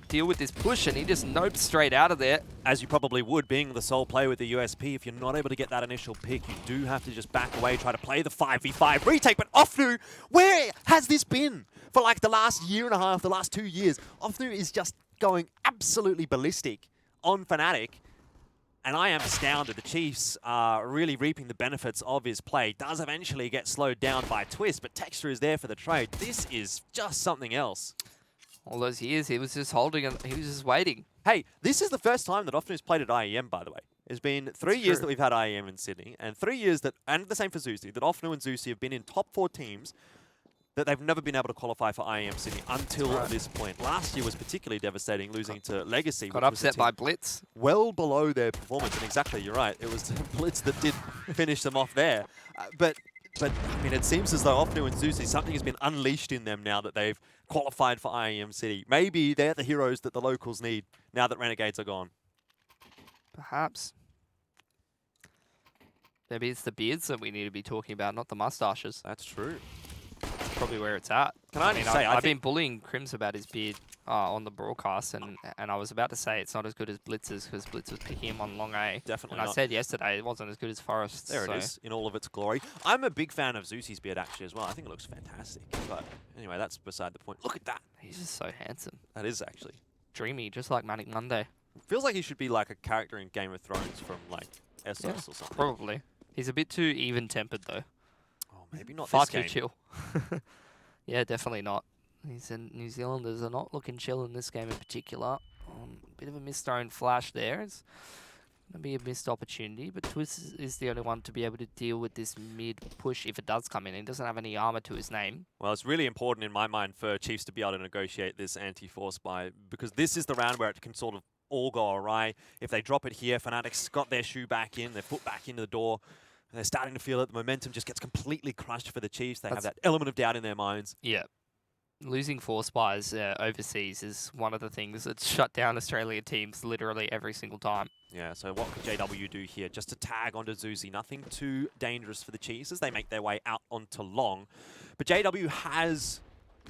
deal with this push, and he just nopes straight out of there. As you probably would, being the sole player with the USP, if you're not able to get that initial pick, you do have to just back away, try to play the 5v5 retake. But Ofnu, where has this been for like the last year and a half, the last 2 years? Ofnu is just going absolutely ballistic on Fnatic, and I am astounded. The Chiefs are really reaping the benefits of his play. Does eventually get slowed down by Twist, but Texture is there for the trade. This is just something else. All those years, he was just holding and he was just waiting. Hey, this is the first time that Ofnu's played at IEM, by the way. It's been 3 years that we've had IEM in Sydney, and 3 years that, and the same for Zusi, that Ofnu and Zusi have been in top 4 teams that they've never been able to qualify for IEM Sydney until this point. Last year was particularly devastating, losing to Legacy. Got upset by Blitz. Well below their performance, and exactly, you're right. It was the Blitz that did finish them off there. But I mean, it seems as though Ofnu and Zusi, something has been unleashed in them now that they've qualified for IEM City. Maybe they're the heroes that the locals need now that Renegades are gone. Perhaps. Maybe it's the beards that we need to be talking about, not the mustaches. That's true. Probably where it's at. Can I just say, I've been bullying Crims about his beard on the broadcast, and I was about to say it's not as good as Blitz's because Blitz was picking him on long A. Definitely And not. I said yesterday it wasn't as good as Forrest's. There it is, in all of its glory. I'm a big fan of Zusi's beard, actually, as well. I think it looks fantastic. But anyway, that's beside the point. Look at that. He's just so handsome. That is, actually. Dreamy, just like Manic Monday. Feels like he should be like a character in Game of Thrones from, like, Essos Yeah, or something. Probably. He's a bit too even-tempered, though. Oh, maybe not Far this too game. chill. Yeah, definitely not. New Zealanders are not looking chill in this game in particular. Bit of a missed thrown flash there. It's going to be a missed opportunity, but Twist is the only one to be able to deal with this mid push if it does come in. He doesn't have any armor to his name. Well, it's really important in my mind for Chiefs to be able to negotiate this anti-force buy, because this is the round where it can sort of all go awry. If they drop it here, Fnatic's got their shoe back in, their foot back into the door, and they're starting to feel it. The momentum just gets completely crushed for the Chiefs. They have that element of doubt in their minds. Yeah. Losing force buys overseas is one of the things that's shut down Australian teams literally every single time. Yeah, so what could JW do here? Just to tag onto Zusi. Nothing too dangerous for the Chiefs as they make their way out onto long. But JW has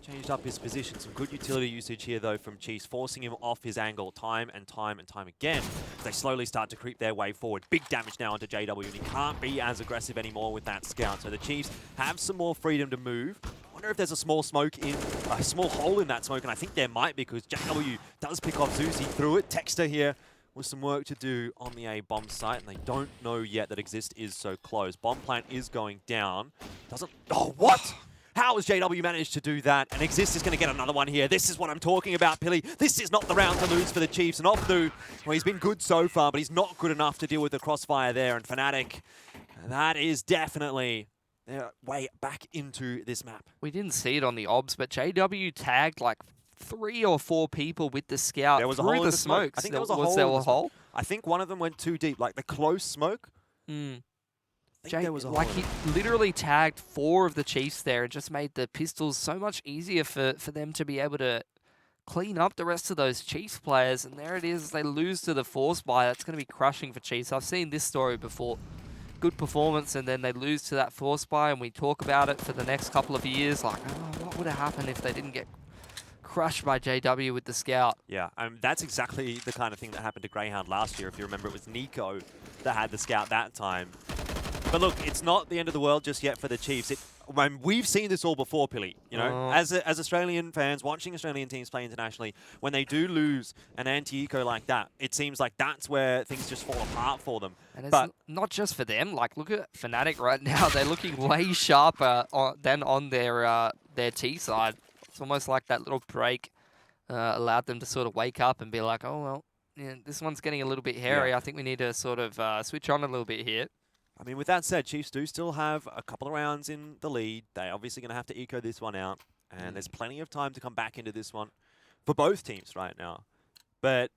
Changed up his position. Some good utility usage here, though, from Chiefs, forcing him off his angle time and time again. They slowly start to creep their way forward. Big damage now onto JW, and he can't be as aggressive anymore with that scout. So the Chiefs have some more freedom to move. I wonder if there's a small hole in that smoke, and I think there might be, because JW does pick off Zuzi through it. Texter here with some work to do on the A bomb site, and they don't know yet that Exist is so close. Bomb plant is going down. Oh, what? How has JW managed to do that? And Exist is going to get another one here. This is what I'm talking about, Pilly. This is not the round to lose for the Chiefs. And Ofnu, well, he's been good so far, but he's not good enough to deal with the crossfire there. And Fnatic, that is definitely their way back into this map. We didn't see it on the obs, but JW tagged like 3 or 4 people with the scout There was a through hole in the the smoke. smokes. I think there was a Was hole there in a the smoke. hole? I think one of them went too deep, like the close smoke. I think there was a hole Like in he it. literally tagged 4 of the Chiefs there and just made the pistols so much easier for them to be able to clean up the rest of those Chiefs players. And there it is, they lose to the force buy. That's going to be crushing for Chiefs. I've seen this story before. Good performance, and then they lose to that force buy, and we talk about it for the next couple of years. Like, oh, what would have happened if they didn't get crushed by JW with the scout? Yeah, that's exactly the kind of thing that happened to Greyhound last year. If you remember, it was Nico that had the scout that time. But look, it's not the end of the world just yet for the Chiefs. We've seen this all before, Pilly. You know, as Australian fans watching Australian teams play internationally, when they do lose an anti-eco like that, it seems like that's where things just fall apart for them. And it's not just for them. Like, look at Fnatic right now. They're looking way sharper than on their T side. It's almost like that little break allowed them to sort of wake up and be like, oh, well, yeah, this one's getting a little bit hairy. Yeah. I think we need to sort of switch on a little bit here. I mean, with that said, Chiefs do still have a couple of rounds in the lead. They're obviously going to have to eco this one out, and there's plenty of time to come back into this one for both teams right now. But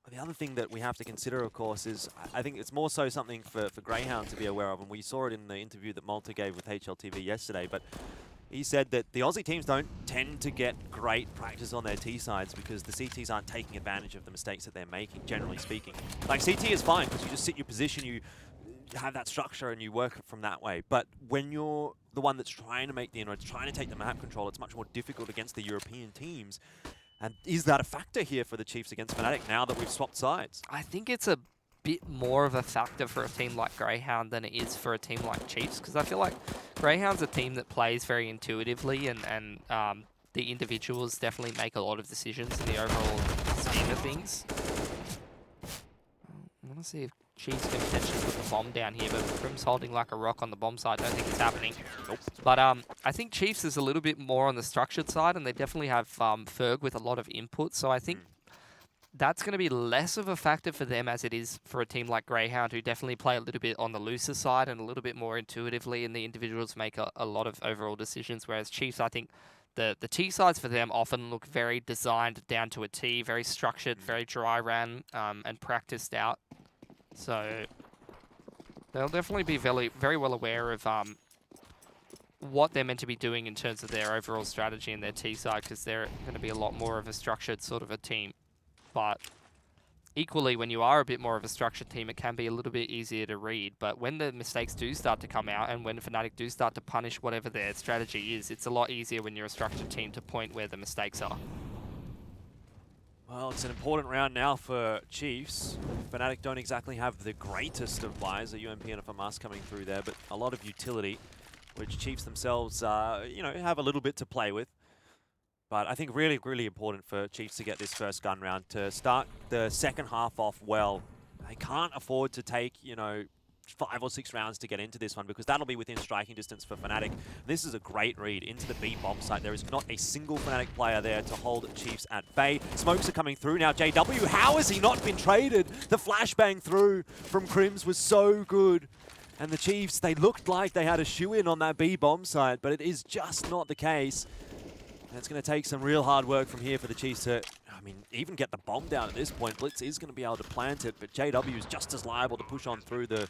the other thing that we have to consider, of course, is I think it's more so something for Greyhound to be aware of, and we saw it in the interview that Malta gave with HLTV yesterday, but he said that the Aussie teams don't tend to get great practice on their T sides because the CTs aren't taking advantage of the mistakes that they're making, generally speaking. Like, CT is fine because you just sit your position, you have that structure and you work from that way. But when you're the one that's trying to make the inroads, trying to take the map control, it's much more difficult against the European teams. And is that a factor here for the Chiefs against Fnatic now that we've swapped sides? I think it's a bit more of a factor for a team like Greyhound than it is for a team like Chiefs, because I feel like Greyhound's a team that plays very intuitively, and the individuals definitely make a lot of decisions in the overall scheme of things. I want to see if Chiefs can potentially put the bomb down here, but Crim's holding like a rock on the bomb side. I don't think it's happening. Nope. But I think Chiefs is a little bit more on the structured side, and they definitely have Ferg with a lot of input. So I think that's going to be less of a factor for them as it is for a team like Greyhound, who definitely play a little bit on the looser side and a little bit more intuitively, and the individuals make a lot of overall decisions. Whereas Chiefs, I think the T sides for them often look very designed down to a T, very structured, very dry ran, and practiced out. So they'll definitely be very well aware of what they're meant to be doing in terms of their overall strategy and their T side, because they're going to be a lot more of a structured sort of a team. But equally, when you are a bit more of a structured team, it can be a little bit easier to read. But when the mistakes do start to come out, and when Fnatic do start to punish whatever their strategy is, it's a lot easier when you're a structured team to point where the mistakes are. Well, it's an important round now for Chiefs. Fnatic don't exactly have the greatest of buys, a UMP and a FAMAS coming through there, but a lot of utility, which Chiefs themselves, you know, have a little bit to play with. But I think really, really important for Chiefs to get this first gun round, to start the second half off well. They can't afford to take, you know, 5 or 6 rounds to get into this one, because that'll be within striking distance for Fnatic. This is a great read into the B bomb site. There is not a single Fnatic player there to hold Chiefs at bay. Smokes are coming through now. JW, how has he not been traded? The flashbang through from Crims was so good. And the Chiefs, they looked like they had a shoe-in on that B bomb site, but it is just not the case. And it's going to take some real hard work from here for the Chiefs to, I mean, even get the bomb down at this point. Blitz is going to be able to plant it, but JW is just as liable to push on through the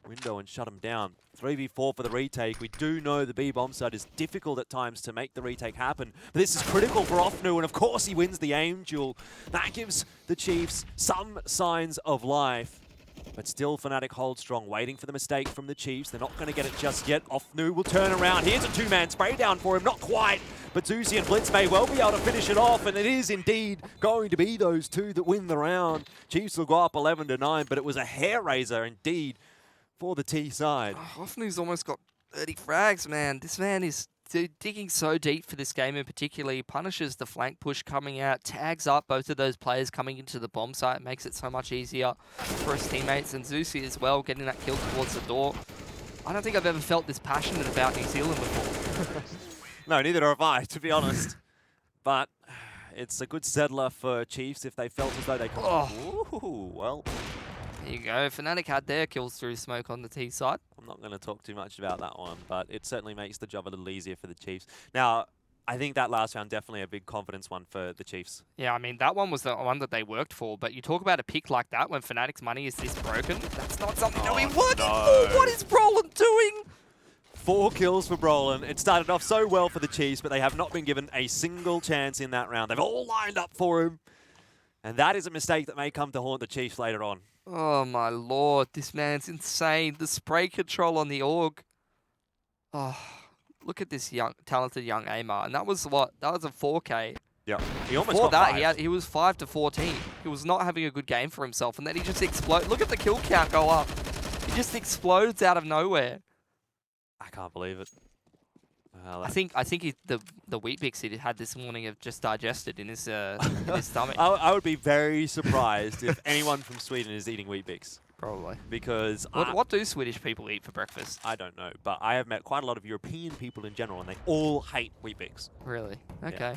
window and shut him down. 3v4 for the retake. We do know the B bomb side is difficult at times to make the retake happen, but this is critical for Ofnu, and of course he wins the aim duel. That gives the Chiefs some signs of life. But still, Fnatic hold strong, waiting for the mistake from the Chiefs. They're not going to get it just yet. Offnu will turn around. Here's a two-man spray down for him. Not quite, but Zusi and Blitz may well be able to finish it off, and it is indeed going to be those two that win the round. Chiefs will go up 11-9, but it was a hair-raiser indeed for the T side. Oh, Offnu's almost got 30 frags, man. This man is digging so deep for this game in particular. He punishes the flank push coming out, tags up both of those players coming into the bomb site, makes it so much easier for his teammates, and Zusi as well, getting that kill towards the door. I don't think I've ever felt this passionate about New Zealand before. No, neither have I, to be honest. But it's a good settler for Chiefs if they felt as though they could. Oh. Ooh, well, There you go. Fnatic had their kills through smoke on the T side. I'm not going to talk too much about that one, but it certainly makes the job a little easier for the Chiefs. Now, I think that last round definitely a big confidence one for the Chiefs. Yeah, I mean, that one was the one that they worked for, but you talk about a pick like that when Fnatic's money is this broken, that's not something that we working for! What is Brolin doing? 4 kills for Brolin. It started off so well for the Chiefs, but they have not been given a single chance in that round. They've all lined up for him, and that is a mistake that may come to haunt the Chiefs later on. Oh my lord, this man's insane. The spray control on the org. Oh, look at this talented young aimer. And that was what? That was a 4K. Yeah, he almost Before got that, 5. he was 5-14. He was not having a good game for himself, and then he just explodes. Look at the kill count go up. He just explodes out of nowhere. I can't believe it. Well, I think the wheat bix he had this morning have just digested in his stomach. I would be very surprised if anyone from Sweden is eating Wheat Bix. Probably. Because What do Swedish people eat for breakfast? I don't know, but I have met quite a lot of European people in general, and they all hate Wheat Bix. Really? Okay.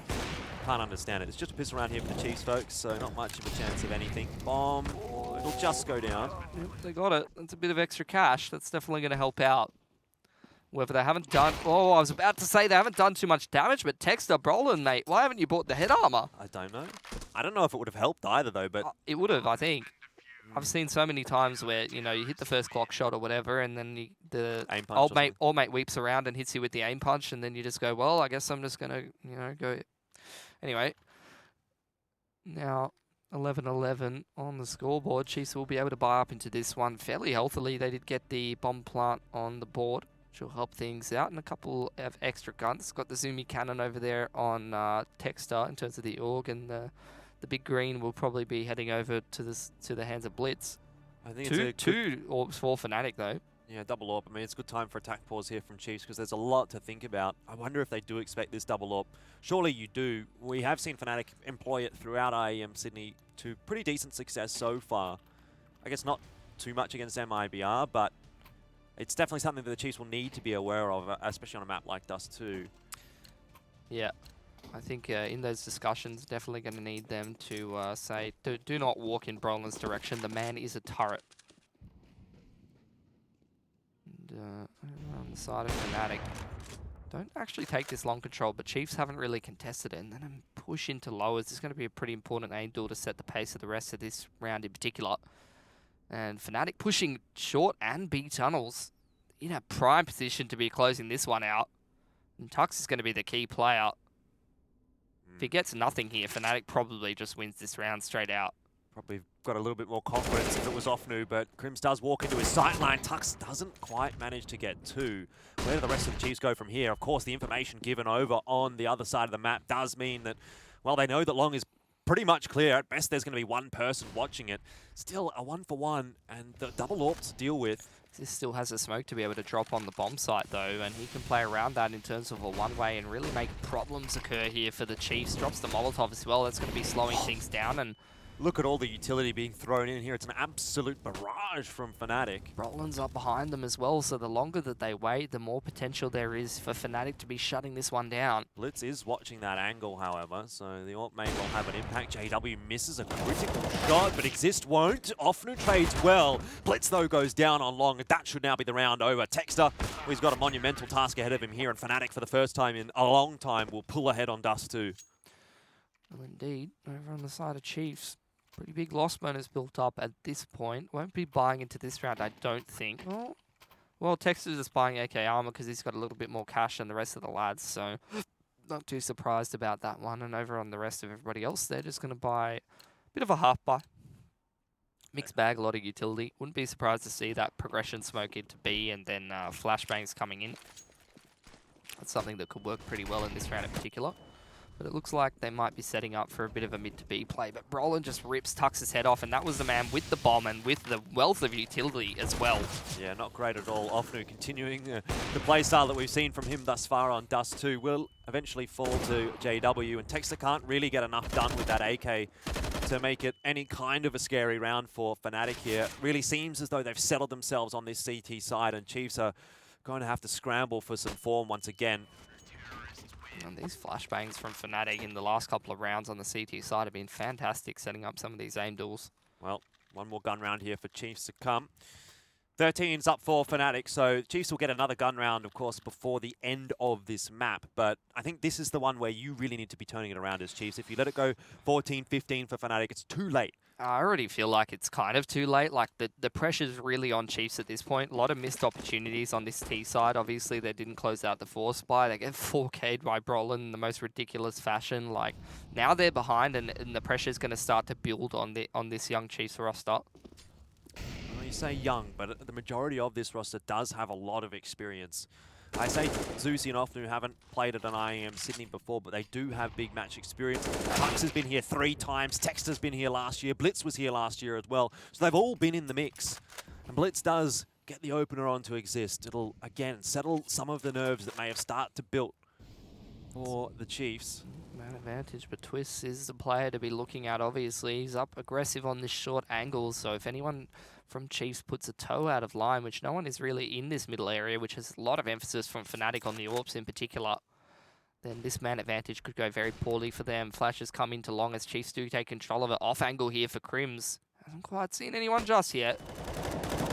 Can't understand it. It's just a piss around here for the Chiefs, folks, so not much of a chance of anything. Bomb. It'll just go down. Yep, they got it. That's a bit of extra cash. That's definitely going to help out. Whether they haven't done... Oh, I was about to say they haven't done too much damage, but Texter, Brolin, mate, why haven't you bought the head armor? I don't know. I don't know if it would have helped either, though, but... It would have, I think. I've seen so many times where, you know, you hit the first clock shot or whatever, and then the Aim punch old mate weeps around and hits you with the aim punch, and then you just go, well, I guess I'm just going to, you know, go... Anyway. Now, 11-11 on the scoreboard. Chiefs will be able to buy up into this one fairly healthily. They did get the bomb plant on the board, which will help things out, and a couple of extra guns. Got the Zoomy cannon over there on Texter in terms of the org, and the big green will probably be heading over to the hands of Blitz. I think Two orbs for Fnatic though. Yeah, double AWP. I mean, it's a good time for attack pause here from Chiefs because there's a lot to think about. I wonder if they do expect this double AWP. Surely you do. We have seen Fnatic employ it throughout IEM Sydney to pretty decent success so far. I guess not too much against MIBR, but it's definitely something that the Chiefs will need to be aware of, especially on a map like Dust2. Yeah. I think in those discussions, definitely going to need them to say, do not walk in Brolin's direction. The man is a turret. And over on the side of Fnatic, don't actually take this long control, but Chiefs haven't really contested it. And then push into lowers. This is going to be a pretty important aim duel to set the pace of the rest of this round in particular. And Fnatic pushing short and B tunnels in a prime position to be closing this one out. And Tux is going to be the key player. If he gets nothing here, Fnatic probably just wins this round straight out. Probably got a little bit more confidence if it was Offnu, but Crims does walk into his sight line. Tux doesn't quite manage to get 2. Where do the rest of the Chiefs go from here? Of course, the information given over on the other side of the map does mean that, well, they know that Long is pretty much clear. At best, there's going to be one person watching it. Still a 1-for-1, and the double AWP to deal with. This still has a smoke to be able to drop on the bomb site, though, and he can play around that in terms of a one-way and really make problems occur here for the Chiefs. Drops the Molotov as well. That's going to be slowing things down, and look at all the utility being thrown in here. It's an absolute barrage from Fnatic. Brolin's up behind them as well, so the longer that they wait, the more potential there is for Fnatic to be shutting this one down. Blitz is watching that angle, however, so the AWP may well have an impact. JW misses a critical shot, but Exist won't. Offnu trades well. Blitz, though, goes down on Long. That should now be the round over. Texter, he's got a monumental task ahead of him here, and Fnatic, for the first time in a long time, will pull ahead on Dust2. Well, indeed, over on the side of Chiefs. Pretty big loss bonus built up at this point. Won't be buying into this round, I don't think. Oh. Well, Texter's just buying AK armor because he's got a little bit more cash than the rest of the lads, so not too surprised about that one. And over on the rest of everybody else, they're just going to buy a bit of a half buy. Mixed bag, a lot of utility. Wouldn't be surprised to see that progression smoke into B and then flashbangs coming in. That's something that could work pretty well in this round in particular. But it looks like they might be setting up for a bit of a mid to B play. But Brolin just tucks his head off, and that was the man with the bomb and with the wealth of utility as well. Yeah, not great at all. Ofnu continuing the play style that we've seen from him thus far on Dust2 will eventually fall to JW, and Texter can't really get enough done with that AK to make it any kind of a scary round for Fnatic here. Really seems as though they've settled themselves on this CT side, and Chiefs are going to have to scramble for some form once again. And these flashbangs from Fnatic in the last couple of rounds on the CT side have been fantastic, setting up some of these aim duels. Well, one more gun round here for Chiefs to come. 13's up for Fnatic, so Chiefs will get another gun round, of course, before the end of this map. But I think this is the one where you really need to be turning it around as Chiefs. If you let it go 14-15 for Fnatic, it's too late. I already feel like it's kind of too late. Like, the pressure's really on Chiefs at this point. A lot of missed opportunities on this T side. Obviously, they didn't close out the force buy. They get 4K'd by Brolin in the most ridiculous fashion. Like, now they're behind, and the pressure's going to start to build on this young Chiefs roster. Well, you say young, but the majority of this roster does have a lot of experience. I say Zusi and Ofnu haven't played at an IEM Sydney before, but they do have big match experience. Hux has been here 3 times. Texter's been here last year. Blitz was here last year as well. So they've all been in the mix. And Blitz does get the opener on to exist. It'll, again, settle some of the nerves that may have started to build for the Chiefs. Man advantage, but Twist is the player to be looking at, obviously. He's up aggressive on this short angle, so if anyone from Chiefs puts a toe out of line, which no one is really in this middle area, which has a lot of emphasis from Fnatic on the AWPs in particular, then this man advantage could go very poorly for them. Flashes come into long as Chiefs do take control of it. Off angle here for Crims. Haven't quite seen anyone just yet.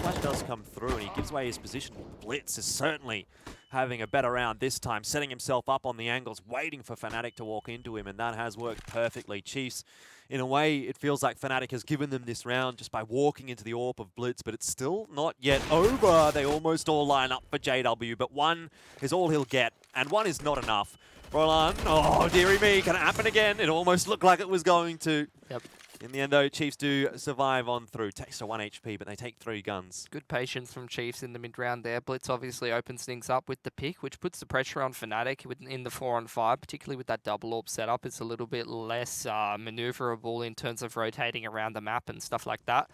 Flash does come through and he gives away his position. Blitz is certainly having a better round this time, setting himself up on the angles, waiting for Fnatic to walk into him, and that has worked perfectly. Chiefs, in a way, it feels like Fnatic has given them this round just by walking into the AWP of Blitz, but it's still not yet over. They almost all line up for JW, but one is all he'll get, and one is not enough. Roland, oh dearie me, can it happen again? It almost looked like it was going to. Yep. In the end, though, Chiefs do survive on through. Texter 1 HP, but they take 3 guns. Good patience from Chiefs in the mid-round there. Blitz obviously opens things up with the pick, which puts the pressure on Fnatic in the 4-on-5, particularly with that double AWP setup. It's a little bit less maneuverable in terms of rotating around the map and stuff like that.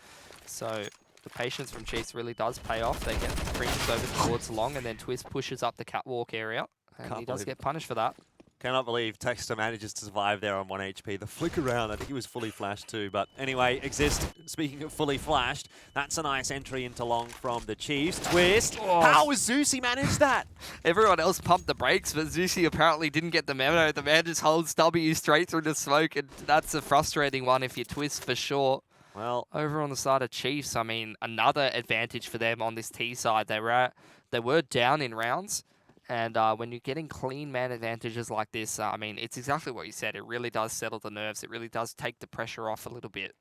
So the patience from Chiefs really does pay off. They get Crims over towards long, and then Twist pushes up the catwalk area, and he does get punished for that. Cannot believe Texter manages to survive there on 1 HP. The flick around, I think he was fully flashed too. But anyway, Exist, speaking of fully flashed, that's a nice entry into long from the Chiefs. Twist. Oh. How has Zusi managed that? Everyone else pumped the brakes, but Zusi apparently didn't get the memo. The man just holds W straight through the smoke, and that's a frustrating one if you Twist for sure. Well, Over on the side of Chiefs, I mean, another advantage for them on this T side. They were down in rounds. And when you're getting clean man advantages like this, I mean, it's exactly what you said. It really does settle the nerves. It really does take the pressure off a little bit.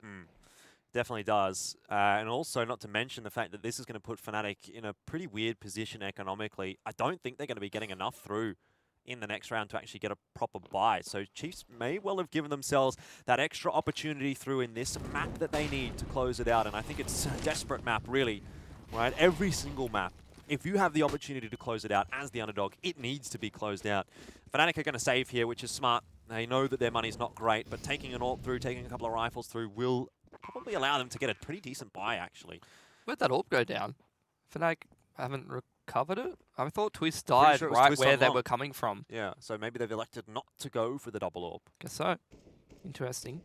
definitely does. And also, not to mention the fact that this is going to put Fnatic in a pretty weird position economically. I don't think they're going to be getting enough through in the next round to actually get a proper buy. So Chiefs may well have given themselves that extra opportunity through in this map that they need to close it out. And I think it's a desperate map, really, right? Every single map. If you have the opportunity to close it out as the underdog, it needs to be closed out. Fnatic are going to save here, which is smart. They know that their money's not great, but taking an AWP through, taking a couple of rifles through will probably allow them to get a pretty decent buy, actually. Where'd that AWP go down? Fnatic haven't recovered it? I thought Twist died sure it was right Twist where on they long. were coming from. Yeah, so maybe they've elected not to go for the double AWP. Guess so. Interesting.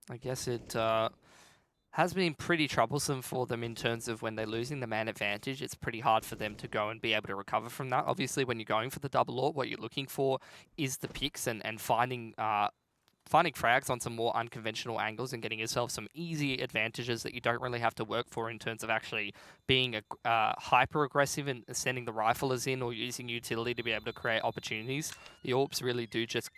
I guess it has been pretty troublesome for them in terms of when they're losing the man advantage. It's pretty hard for them to go and be able to recover from that. Obviously, when you're going for the double AWP, what you're looking for is the picks and finding frags on some more unconventional angles and getting yourself some easy advantages that you don't really have to work for in terms of actually being hyper aggressive and sending the riflers in or using utility to be able to create opportunities. The AWPs really do just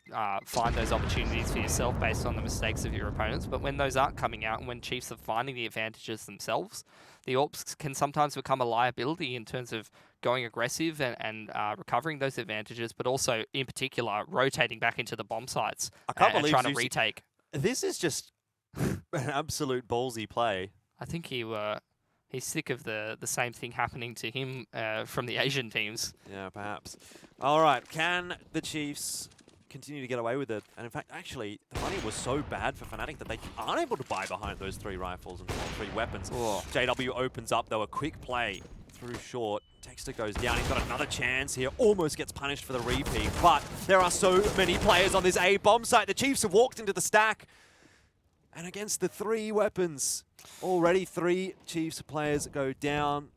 find those opportunities for yourself based on the mistakes of your opponents. But when those aren't coming out and when Chiefs are finding the advantages themselves, the AWPs can sometimes become a liability in terms of going aggressive and recovering those advantages, but also, in particular, rotating back into the bomb sites and trying to retake. This is just an absolute ballsy play. I think he's sick of the same thing happening to him from the Asian teams. Yeah, perhaps. All right, can the Chiefs continue to get away with it? And in fact, actually, the money was so bad for Fnatic that they aren't able to buy behind those 3 rifles and 3 weapons. Oh. JW opens up, though, a quick play through short. Texter goes down. He's got another chance here. Almost gets punished for the repeat. But there are so many players on this A bomb site. The Chiefs have walked into the stack. And against the 3 weapons, already 3 Chiefs players go down.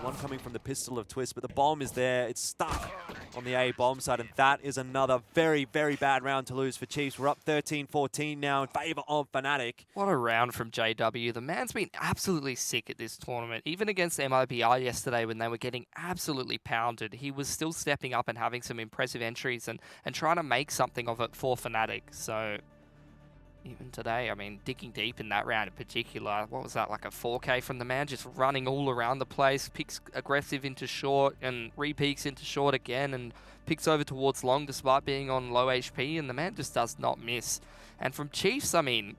One coming from the pistol of Twist, but the bomb is there. It's stuck on the A bomb side, and that is another very, very bad round to lose for Chiefs. We're up 13-14 now in favor of Fnatic. What a round from JW. The man's been absolutely sick at this tournament. Even against MIBR yesterday when they were getting absolutely pounded, he was still stepping up and having some impressive entries and trying to make something of it for Fnatic. So even today, I mean, digging deep in that round in particular, what was that, like a 4K from the man, just running all around the place, picks aggressive into short and re-peeks into short again and picks over towards long despite being on low HP, and the man just does not miss. And from Chiefs, I mean,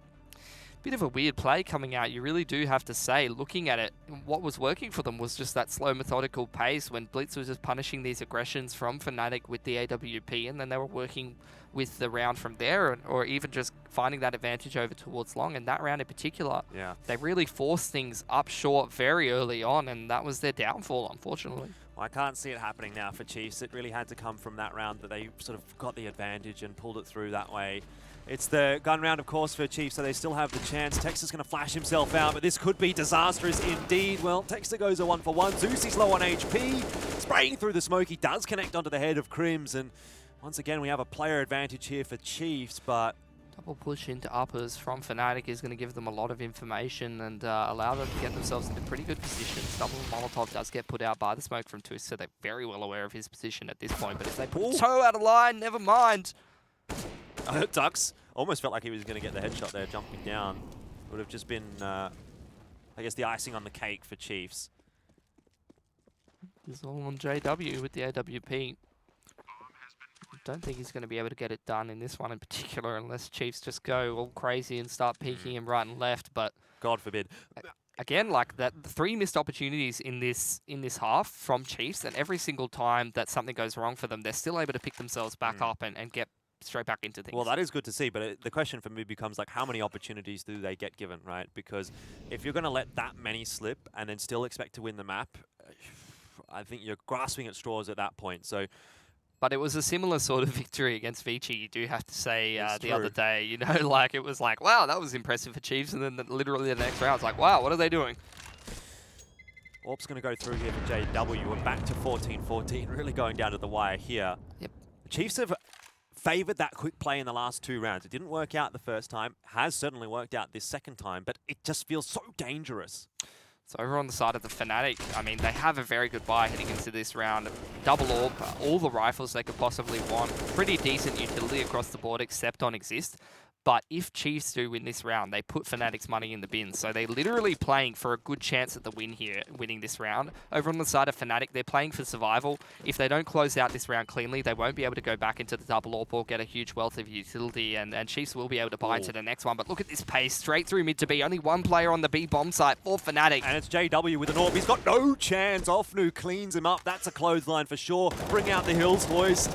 bit of a weird play coming out, you really do have to say. Looking at it, what was working for them was just that slow, methodical pace when Blitz was just punishing these aggressions from Fnatic with the AWP, and then they were working with the round from there, or even just finding that advantage over towards long. And that round in particular, Yeah, they really forced things up short very early on, and that was their downfall, unfortunately. well, I can't see it happening now for Chiefs. It really had to come from that round that they sort of got the advantage and pulled it through that way. It's the gun round, of course, for Chiefs, so they still have the chance. Texter's going to flash himself out, but this could be disastrous indeed. Well, Texter goes a 1-for-1. Zeusie's low on HP. Spraying through the smoke. He does connect onto the head of Crims, and once again, we have a player advantage here for Chiefs, but Double push into uppers from Fnatic is going to give them a lot of information and allow them to get themselves into pretty good positions. Double Molotov does get put out by the smoke from Twist, so they're very well aware of his position at this point. But if they put a toe out of line, never mind. Dux almost felt like he was going to get the headshot there, jumping down. Would have just been, I guess, the icing on the cake for Chiefs. It's all on JW with the AWP. Don't think he's going to be able to get it done in this one in particular unless Chiefs just go all crazy and start peeking him right and left. But God forbid. again, like that, 3 missed opportunities in this half from Chiefs, and every single time that something goes wrong for them, they're still able to pick themselves back up and get straight back into things. Well, that is good to see, but the question for me becomes, like, how many opportunities do they get given, right? Because if you're going to let that many slip and then still expect to win the map, I think you're grasping at straws at that point. So, but it was a similar sort of victory against Vici, you do have to say, the other true. day. You know, like, it was like, wow, that was impressive for Chiefs, and then literally the next round, it's like, wow, what are they doing? Orp's going to go through here for JW. We're back to 14-14, really going down to the wire here. Yep. The Chiefs have favoured that quick play in the last 2 rounds. It didn't work out the first time, has certainly worked out this second time, but it just feels so dangerous. So over on the side of the Fnatic, I mean, they have a very good buy heading into this round. Double orb, all the rifles they could possibly want. Pretty decent utility across the board, except on Exist. But if Chiefs do win this round, they put Fnatic's money in the bin. So they're literally playing for a good chance at the win here, winning this round. Over on the side of Fnatic, they're playing for survival. If they don't close out this round cleanly, they won't be able to go back into the double AWP or get a huge wealth of utility, and Chiefs will be able to buy into the next one. But look at this pace, straight through mid to B. Only one player on the B bomb site for Fnatic. And it's JW with an AWP. He's got no chance. Offnu cleans him up. That's a clothesline for sure. Bring out the hills, boys.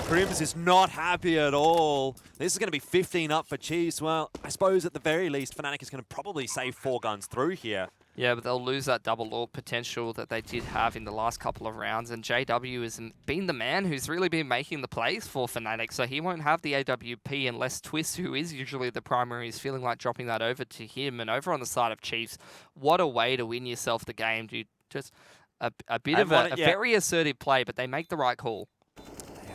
Crims is not happy at all. This is going to be 15 up for Chiefs. Well, I suppose at the very least, Fnatic is going to probably save 4 guns through here. Yeah, but they'll lose that double AWP potential that they did have in the last couple of rounds, and JW has been the man who's really been making the plays for Fnatic, so he won't have the AWP unless Twist, who is usually the primary, is feeling like dropping that over to him. And over on the side of Chiefs, what a way to win yourself the game, dude. Just a bit of a very assertive play, but they make the right call.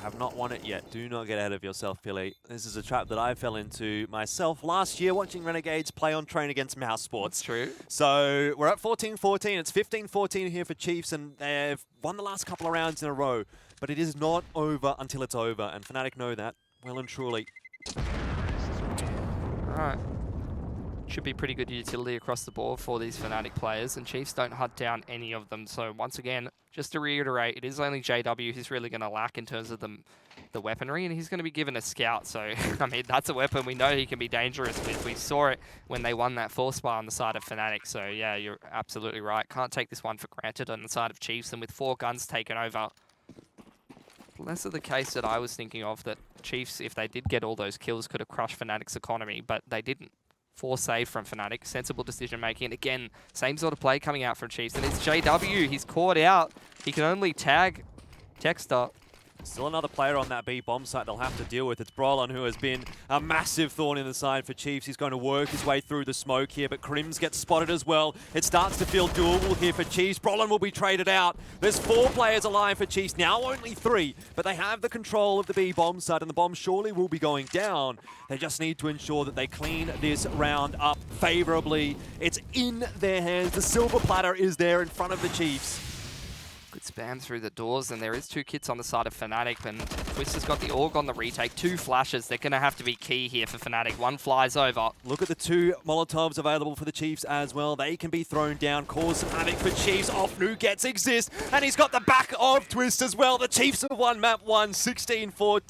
Have not won it yet. Do not get ahead of yourself, Billy. This is a trap that I fell into myself last year watching Renegades play on train against Mouse Sports. That's true. So we're at 14-14. It's 15-14 here for Chiefs, and they've won the last couple of rounds in a row. But it is not over until it's over, and Fnatic know that well and truly. All right. Should be pretty good utility across the board for these Fnatic players, and Chiefs don't hunt down any of them. So once again, just to reiterate, it is only JW who's really going to lack in terms of them the weaponry, and he's going to be given a scout. So, I mean, that's a weapon we know he can be dangerous with. We saw it when they won that 4-spy on the side of Fnatic. So, yeah, you're absolutely right. Can't take this one for granted on the side of Chiefs, and with 4 guns taken over. Less of the case that I was thinking of, that Chiefs, if they did get all those kills, could have crushed Fnatic's economy, but they didn't. 4 save from Fnatic, sensible decision making, and again, same sort of play coming out from Chiefs, and it's JW, he's caught out. He can only tag Texter. Still another player on that B bomb site they'll have to deal with. It's Brolin, who has been a massive thorn in the side for Chiefs. He's going to work his way through the smoke here, but Crims gets spotted as well. It starts to feel doable here for Chiefs. Brolin will be traded out. There's 4 players alive for Chiefs, now only 3, but they have the control of the B bomb site, and the bomb surely will be going down. They just need to ensure that they clean this round up favorably. It's in their hands. The silver platter is there in front of the Chiefs. Good spam through the doors, and there is 2 kits on the side of Fnatic, and Twist has got the AUG on the retake. 2 flashes, they're going to have to be key here for Fnatic. 1 flies over. Look at the 2 Molotovs available for the Chiefs as well. They can be thrown down, cause some havoc for Chiefs. Offnu gets exist, and he's got the back of Twist as well. The Chiefs have won map 1, 16-14.